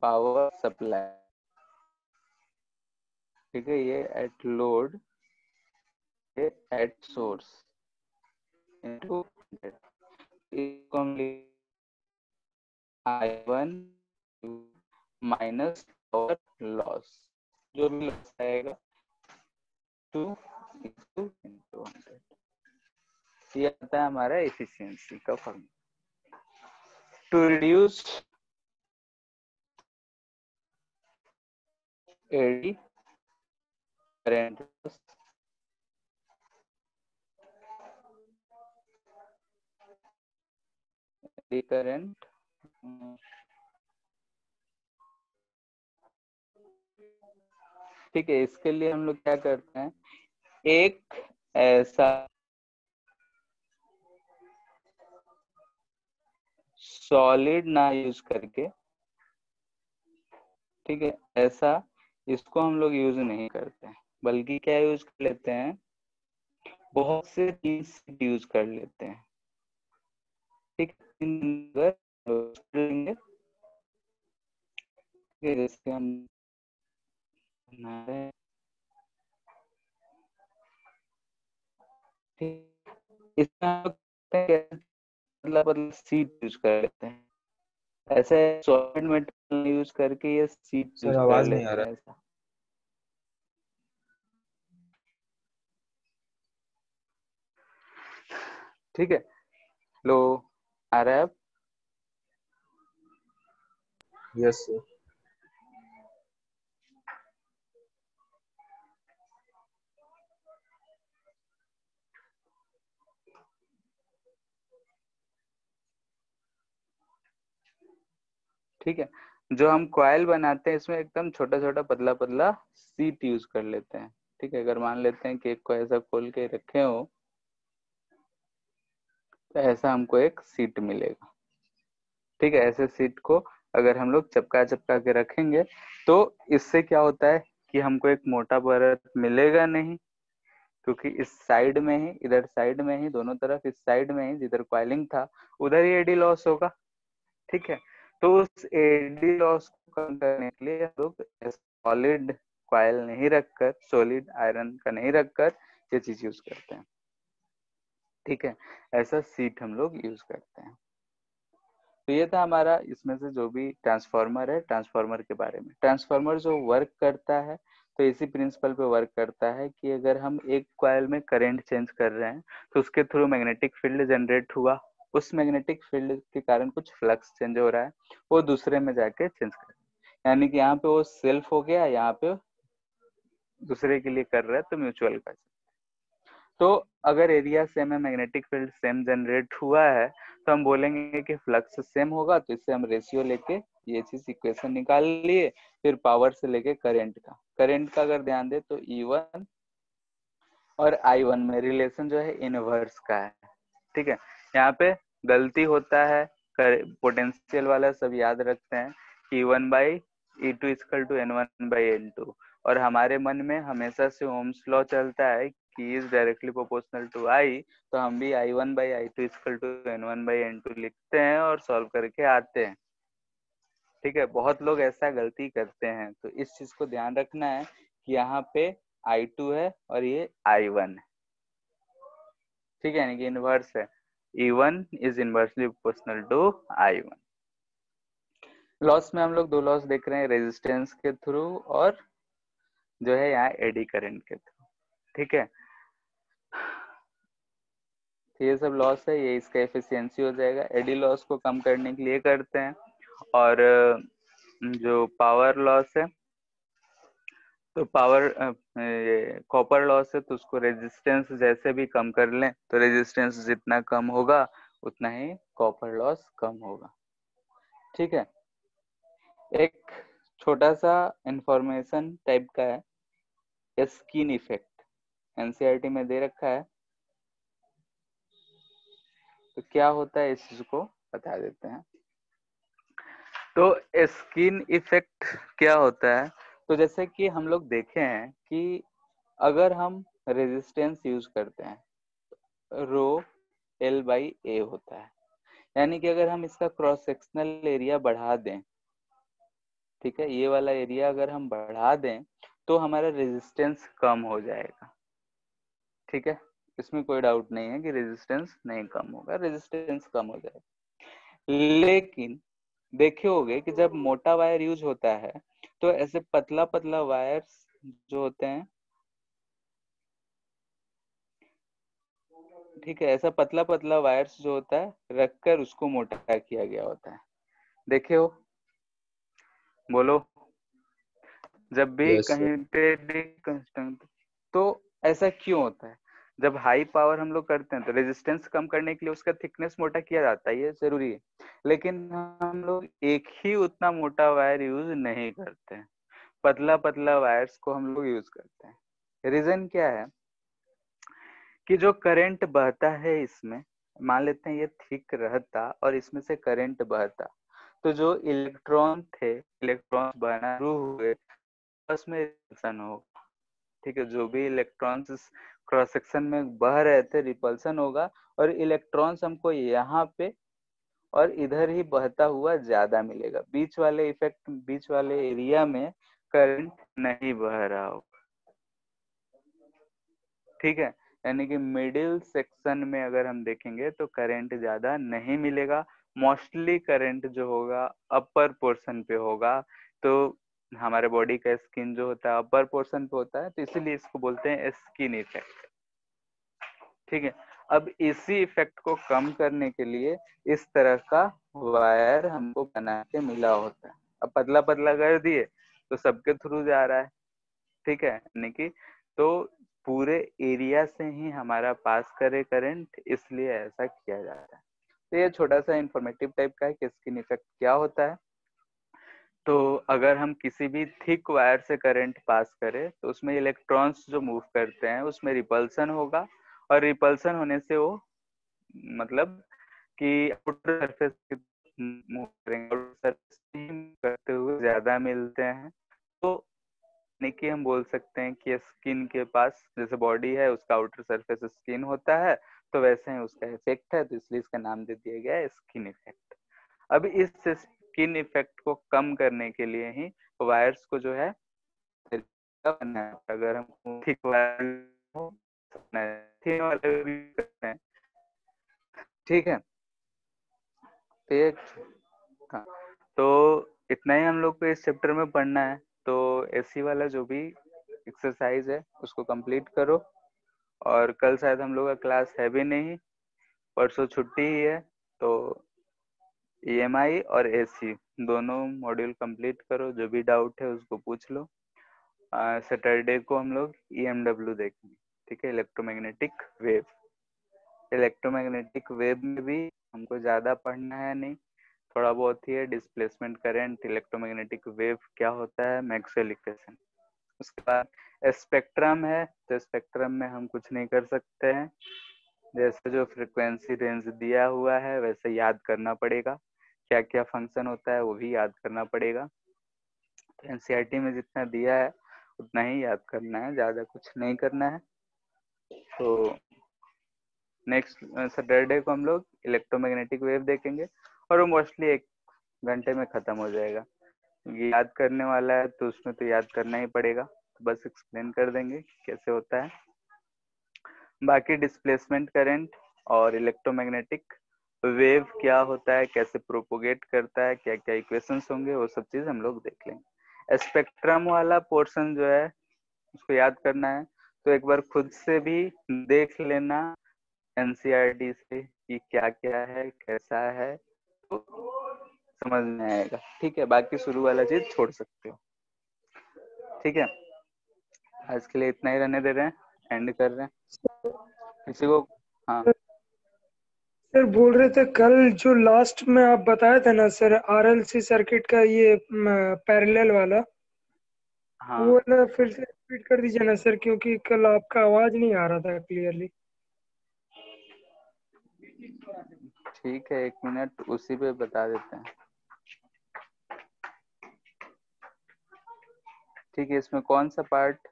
power supply, ठीक है। ये एट लोड, ये एट सोर्स इनटू इसको हम I1 माइनस पावर लॉस, जो भी लॉस आएगा 2 into 100, ये आता है हमारा एफिशिएंसी का formula. To reduce eddy current loss, eddy current ठीक है, इसके लिए हम लोग क्या करते हैं, एक ऐसा सॉलिड ना यूज करके, ठीक है, ऐसा इसको हम लोग यूज नहीं करते हैं, बल्कि क्या यूज कर लेते हैं, बहुत से चीज यूज कर लेते हैं। ठीक है, लेंगे जैसे हम इसमें मतलब सीट यूज कर लेते हैं, ऐसे सॉलिड मेटेरियल यूज करके ये सीट सर यूज कर आवाज नहीं आ लेते रहा। हैं ऐसा। ठीक है, लो आ रहा है अब? Yes sir. ठीक है, जो हम कॉइल बनाते हैं इसमें एकदम छोटा छोटा पतला पतला सीट यूज कर लेते हैं। ठीक है, अगर मान लेते हैं कि एक को ऐसा खोल के रखे हो तो ऐसा हमको एक सीट मिलेगा। ठीक है, ऐसे सीट को अगर हम लोग चिपका चिपका के रखेंगे तो इससे क्या होता है कि हमको एक मोटा परत मिलेगा नहीं, क्योंकि इस साइड में ही, इधर साइड में ही, दोनों तरफ इस साइड में ही जिधर कॉइलिंग था उधर ही एडी लॉस होगा। ठीक है, तो उस एडी लॉस को कम करने के लिए हम लोग सॉलिड कॉइल नहीं रखकर, सॉलिड आयरन का नहीं रखकर ये चीज यूज करते हैं। ठीक है, ऐसा सीट हम लोग यूज करते हैं। तो ये था हमारा इसमें से जो भी ट्रांसफार्मर है, ट्रांसफार्मर के बारे में। ट्रांसफार्मर जो वर्क करता है तो इसी प्रिंसिपल पे वर्क करता है कि अगर हम एक कॉइल में करंट चेंज कर रहे हैं तो उसके थ्रू मैग्नेटिक फील्ड जनरेट हुआ, उस मैग्नेटिक फील्ड के कारण कुछ फ्लक्स चेंज हो रहा है, वो दूसरे में जाके चेंज कर, यानी कि यहाँ पे वो सेल्फ हो गया, यहाँ पे दूसरे के लिए कर रहा है तो म्यूचुअल का। तो अगर एरिया सेम है, मैग्नेटिक फील्ड सेम जनरेट हुआ है, तो हम बोलेंगे कि फ्लक्स सेम होगा, तो इससे हम रेशियो लेके ये चीज इक्वेशन निकाल लिए। फिर पावर से लेके करंट का अगर ध्यान दे तो E1 और I1 में रिलेशन जो है इनवर्स का है। ठीक है, यहाँ पे गलती होता है, पोटेंशियल वाला सब याद रखते हैं, E1/E2 = N1/N2, और हमारे मन में हमेशा से ओम्स लॉ चलता है कि is directly proportional to I, तो हम भी I1/I2 = N1/N2 लिखते हैं और सॉल्व करके आते हैं। ठीक है, बहुत लोग ऐसा गलती करते हैं, तो इस चीज को ध्यान रखना है कि यहाँ पे I2 है और ये I1 है। ठीक है, यानी कि इनवर्स है, E1 is inversely proportional to I1। Loss में हम लोग दो लॉस देख रहे हैं, रेजिस्टेंस के थ्रू और जो है यहाँ एडी करंट के थ्रू। ठीक है, तो ये सब लॉस है, ये इसका एफिशिएंसी हो जाएगा। एडी लॉस को कम करने के लिए करते हैं, और जो पावर लॉस है, तो पावर ये कॉपर लॉस है, तो उसको रेजिस्टेंस जैसे भी कम कर लें, तो रेजिस्टेंस जितना कम होगा उतना ही कॉपर लॉस कम होगा। ठीक है, एक छोटा सा इंफॉर्मेशन टाइप का है, स्किन इफेक्ट एनसीईआरटी में दे रखा है, तो क्या होता है इस चीज को बता देते हैं। तो स्किन इफेक्ट क्या होता है, तो जैसे कि हम लोग देखे हैं कि अगर हम रेजिस्टेंस यूज करते हैं ρL/A होता है, यानी कि अगर हम इसका क्रॉस सेक्शनल एरिया बढ़ा दें, ठीक है, ये वाला एरिया अगर हम बढ़ा दें तो हमारा रेजिस्टेंस कम हो जाएगा। ठीक है, इसमें कोई डाउट नहीं है कि रेजिस्टेंस नहीं कम होगा, रेजिस्टेंस कम हो जाएगा। लेकिन देखे होगे कि जब मोटा वायर यूज होता है तो ऐसे पतला पतला वायर्स जो होते हैं, ठीक है, ऐसा पतला पतला वायर्स जो होता है रखकर उसको मोटा किया गया होता है। देखे हो? बोलो। जब भी यस सर। कहीं पे भी कंस्टेंट, तो ऐसा क्यों होता है? जब हाई पावर हम लोग करते हैं तो रेजिस्टेंस कम करने के लिए उसका थिकनेस मोटा किया जाता है, ये जरूरी है। लेकिन हम लोग एक ही उतना मोटा वायर यूज नहीं करते हैं, पतला पतला वायर्स को हम लोग यूज करते हैं। रीजन क्या है कि जो करंट बहता है इसमें, मान लेते हैं ये थिक रहता और इसमें से करंट बहता, तो जो इलेक्ट्रॉन थे, इलेक्ट्रॉन बहना शुरू हुए, उसमें रिपल्सन होगा। ठीक है, जो भी इलेक्ट्रॉन्स क्रॉस सेक्शन में बह रहे थे रिपल्सन होगा, और इलेक्ट्रॉन्स हमको यहाँ पे और इधर ही बहता हुआ ज्यादा मिलेगा। बीच वाले इफेक्ट, बीच वाले एरिया में करंट नहीं बह रहा होगा। ठीक है, यानी कि मिडिल सेक्शन में अगर हम देखेंगे तो करंट ज्यादा नहीं मिलेगा। मोस्टली करंट जो होगा अपर पोर्शन पे होगा। तो हमारे बॉडी का स्किन जो होता है अपर पोर्शन पे होता है, तो इसीलिए इसको बोलते हैं स्किन इफेक्ट। ठीक है, अब इसी इफेक्ट को कम करने के लिए इस तरह का वायर हमको बना के मिला होता है। अब पतला पतला कर दिए तो सबके थ्रू जा रहा है। ठीक है, यानी कि तो पूरे एरिया से ही हमारा पास करे करंट, इसलिए ऐसा किया जाता है। तो ये छोटा सा इंफॉर्मेटिव टाइप का है कि स्किन इफेक्ट क्या होता है। तो अगर हम किसी भी थिक वायर से करंट पास करें तो उसमें इलेक्ट्रॉन्स जो मूव करते हैं उसमें रिपल्सन होगा, और रिपल्सन होने से वो मतलब कि आउटर सरफेस मूव करेंगे, आउटर सरफेस करते हुए ज्यादा मिलते हैं। तो यानी कि हम बोल सकते हैं कि स्किन के पास जैसे बॉडी है उसका आउटर सरफेस स्किन होता है, तो वैसे ही उसका इफेक्ट है, तो इसलिए इसका नाम दे दिया गया है स्किन इफेक्ट। अब इस स्किन इफेक्ट को कम करने के लिए ही वायर्स को जो है तरीका बनाना है। अगर हम थिक वायर हो, थिन वाले भी करते हैं। ठीक है, तो ये हाँ, तो इतना ही हम लोग को इस चैप्टर में पढ़ना है। तो एसी वाला जो भी एक्सरसाइज है उसको कंप्लीट करो, और कल शायद हम लोग का क्लास है भी नहीं, परसों छुट्टी ही है। तो ईएमआई और एसी दोनों मॉड्यूल कंप्लीट करो, जो भी डाउट है उसको पूछ लो। सैटरडे को हम लोग ईएमडब्ल्यू देखेंगे। ठीक है, इलेक्ट्रोमैग्नेटिक वेव। इलेक्ट्रोमैग्नेटिक वेव में भी हमको ज्यादा पढ़ना है नहीं, थोड़ा बहुत ही है। डिस्प्लेसमेंट करंट, इलेक्ट्रोमैग्नेटिक वेव क्या होता है, मैक्सवेल इक्वेशन। उसके बाद स्पेक्ट्रम है, तो स्पेक्ट्रम में हम कुछ नहीं कर सकते हैं, जैसे जो फ्रिक्वेंसी रेंज दिया हुआ है वैसे याद करना पड़ेगा। क्या क्या फंक्शन होता है वो भी याद करना पड़ेगा। तो एनसीईआरटी में जितना दिया है उतना ही याद करना है, ज्यादा कुछ नहीं करना है। तो नेक्स्ट सैटरडे को हम लोग इलेक्ट्रोमैग्नेटिक वेव देखेंगे, और वो मोस्टली 1 घंटे में खत्म हो जाएगा। ये याद करने वाला है तो उसमें तो याद करना ही पड़ेगा, तो बस एक्सप्लेन कर देंगे कैसे होता है। बाकी डिस्प्लेसमेंट करंट और इलेक्ट्रोमैग्नेटिक वेव क्या होता है, कैसे प्रोपोगेट करता है, क्या क्या इक्वेशंस होंगे, वो सब चीज हम लोग देख लेंगे। स्पेक्ट्रम वाला पोर्शन जो है उसको याद करना है, तो एक बार खुद से भी देख लेना एनसीईआरटी से कि क्या क्या है कैसा है, तो समझ में आएगा। ठीक है, बाकी शुरू वाला चीज छोड़ सकते हो। ठीक है, आज के लिए इतना ही रहने दे रहे हैं, एंड कर रहे हैं। किसी को हाँ सर बोल रहे थे कल जो लास्ट में आप बताए थे ना सर आरएलसी सर्किट का ये पैरेलल वाला, हाँ वो ना फिर से रिपीट कर दीजिए ना सर, क्योंकि कल आपका आवाज नहीं आ रहा था क्लियरली। ठीक है, 1 मिनट उसी पे बता देते हैं। ठीक है, इसमें कौन सा पार्ट?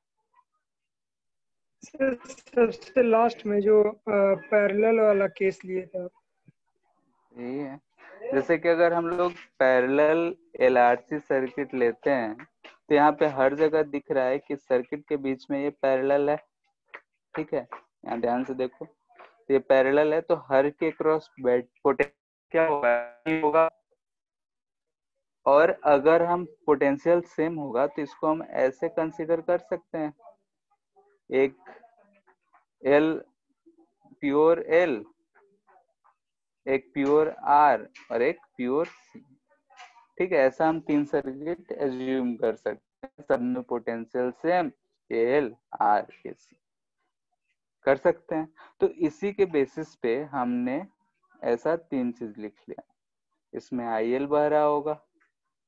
सर सबसे लास्ट में जो पैरेलल वाला केस लिए था। यही है, जैसे कि अगर हम लोग पैरेलल एलआरसी सर्किट लेते हैं तो यहाँ पे हर जगह दिख रहा है कि सर्किट के बीच में ये पैरेलल है। ठीक है, यहाँ ध्यान से देखो, ये पैरेलल है तो हर के क्रॉस पोटेंशियल क्या होगा, और अगर हम पोटेंशियल सेम होगा तो इसको हम ऐसे कंसीडर कर सकते हैं, एक एल प्योर एल, एक प्योर आर और एक प्योर सी। ठीक है, ऐसा हम 3 सर्किट एज्यूम कर सकते हैं, सब में potential same, L R A सी कर सकते हैं। तो इसी के बेसिस पे हमने ऐसा 3 चीज लिख लिया, इसमें आई एल बह रहा होगा,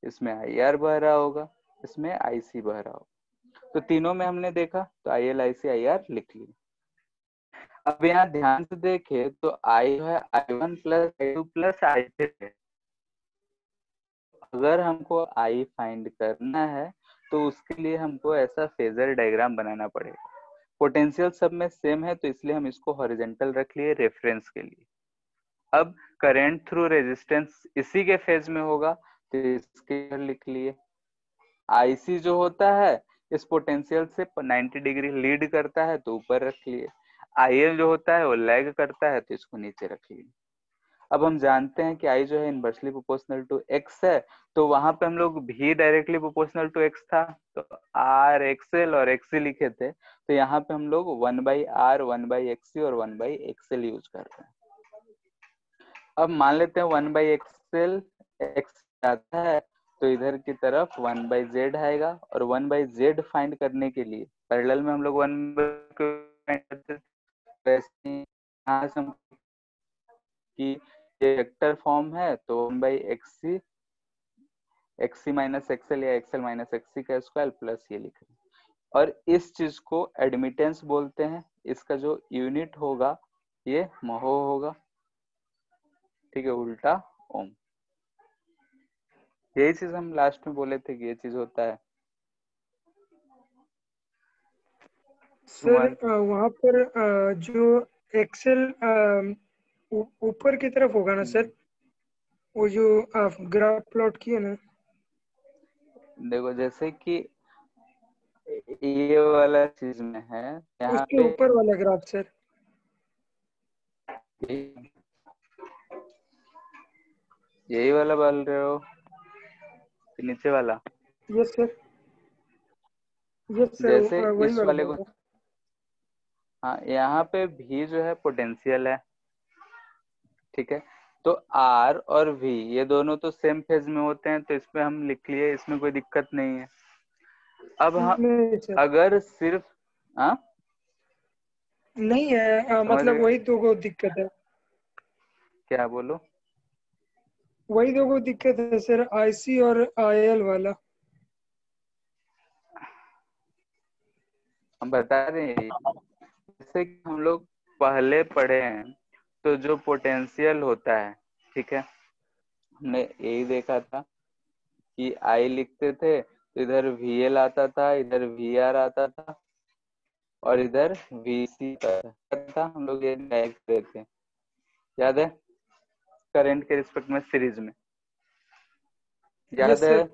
इसमें आई आर बह रहा होगा, इसमें आई सी बह रहा होगा। तो तीनों में हमने देखा तो I L I C I R लिख लिया। अब यहाँ ध्यान से देखे तो आई है I1 plus I2 plus I3 है। अगर हमको आई फाइंड करना है तो उसके लिए हमको ऐसा फेजर डायग्राम बनाना पड़ेगा। पोटेंशियल सब में सेम है तो इसलिए हम इसको हॉरिजॉन्टल रख लिए रेफरेंस के लिए। अब करंट थ्रू रेजिस्टेंस इसी के फेज में होगा तो इसके लिख लिए। आईसी जो होता है इस पोटेंशियल से 90 डिग्री लीड करता है तो ऊपर रख लिए। आईएल जो होता है वो लैग करता है तो इसको नीचे रख लिए। अब हम जानते हैं कि आई जो है इनवर्सली प्रोपोर्शनल टू एक्स है, तो वहां पे हम लोग भी डायरेक्टली प्रोपोर्शनल टू एक्स था तो आर एक्सएल और एक्ससी लिखे थे, तो यहाँ पे हम लोग 1/r 1/xc और 1/xl यूज कर रहे हैं। अब मान लेते हैं 1/xl एक्स आता है तो इधर की तरफ 1/z आएगा, और 1/z फाइंड करने के लिए पैरेलल में हम लोग 1 यहाँ से हम कि ये वेक्टर फॉर्म है तो 1/xc xc माइनस एक्सएल या एक्सएल माइनस एक्ससी का स्क्वायर प्लस ये लिख रहे हैं। और इस चीज को एडमिटेंस बोलते हैं, इसका जो यूनिट होगा ये महो होगा। ठीक है, उल्टा ओम। यही चीज हम लास्ट में बोले थे कि ये चीज होता है। सर वहाँ पर जो एक्सेल ऊपर की तरफ होगा ना सर, वो जो ग्राफ प्लॉट किए ना, देखो जैसे कि ये वाला चीज में है यहाँ उसके पे ऊपर वाला ग्राफ सर। यही वाला बोल रहे हो कि नीचे वाला? यस सर, यस सर, जैसे वही इस वाला वाले बोल को, रहा हूँ। हाँ यहाँ पे भी जो है पोटेंशियल है। ठीक है, तो आर और वी ये दोनों तो सेम फेज में होते हैं तो इसमें हम लिख लिए, इसमें कोई दिक्कत नहीं है। अब हम नहीं सर, अगर सिर्फ हाँ नहीं है, समझ मतलब गए वही दो को दिक्कत है, क्या बोलो? वही दो को दिक्कत है सर, आईसी और आईएल वाला। हम बता रहे हैं जैसे कि हम लोग पहले पढ़े हैं तो जो पोटेंशियल होता है, ठीक है, हमने यही देखा था कि आई लिखते थे तो इधर वीएल आता था, इधर वीआर आता था और इधर वीसी था। हम लोग ये देखते थे, याद है? करंट के रिस्पेक्ट में सीरीज में, याद यस है? Sir,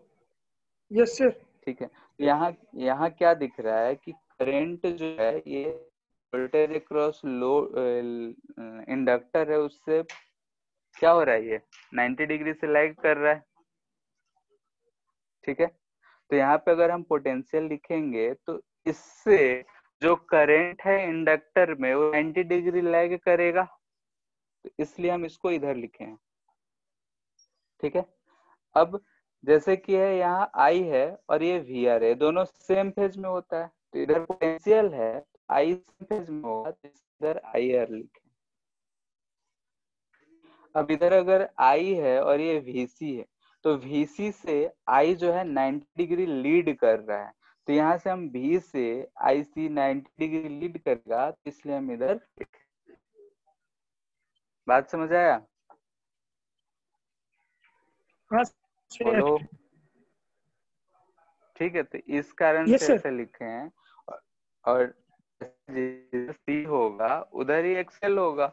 yes sir. ठीक है, यहाँ यहाँ क्या दिख रहा है कि करंट जो है ये वोल्टेज अक्रॉस लो इंडक्टर है, उससे क्या हो रहा है, ये 90 डिग्री से लैग कर रहा है। ठीक है, तो यहाँ पे अगर हम पोटेंशियल लिखेंगे तो इससे जो करंट है इंडक्टर में वो 90 डिग्री लैग करेगा, तो इसलिए हम इसको इधर लिखे हैं। ठीक है, अब जैसे कि है यहाँ आई है और ये वी आर है, दोनों सेम फेज में होता है तो इधर पोटेंशियल है, आई सेम फेज में होगा तो इधर आई आर लिखे। अब इधर अगर आई है और ये वीसी है तो वीसी से आई जो है 90 डिग्री लीड कर रहा है, तो यहाँ से हम भी से आई सी 90 डिग्री लीड करेगा तो इसलिए हम इधर लिखे। बात समझ आया? हाँ सर। बोलो। ठीक है, तो इस कारण यस से सर। ऐसे लिखे हैं। और सी होगा उधर ही एक्सएल होगा,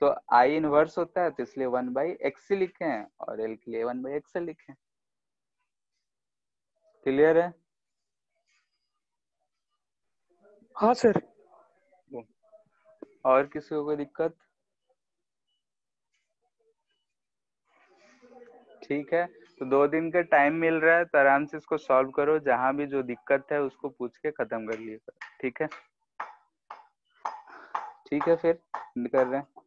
तो आई इनवर्स होता है तो इसलिए 1/xc लिखे हैं और एल के लिए 1/xl लिखे हैं। क्लियर है? हाँ सर। और किसी को कोई दिक्कत? ठीक है, तो 2 दिन का टाइम मिल रहा है तो आराम से इसको सॉल्व करो, जहां भी जो दिक्कत है उसको पूछ के खत्म कर लिएगा। ठीक है, ठीक है, फिर कर रहे हैं।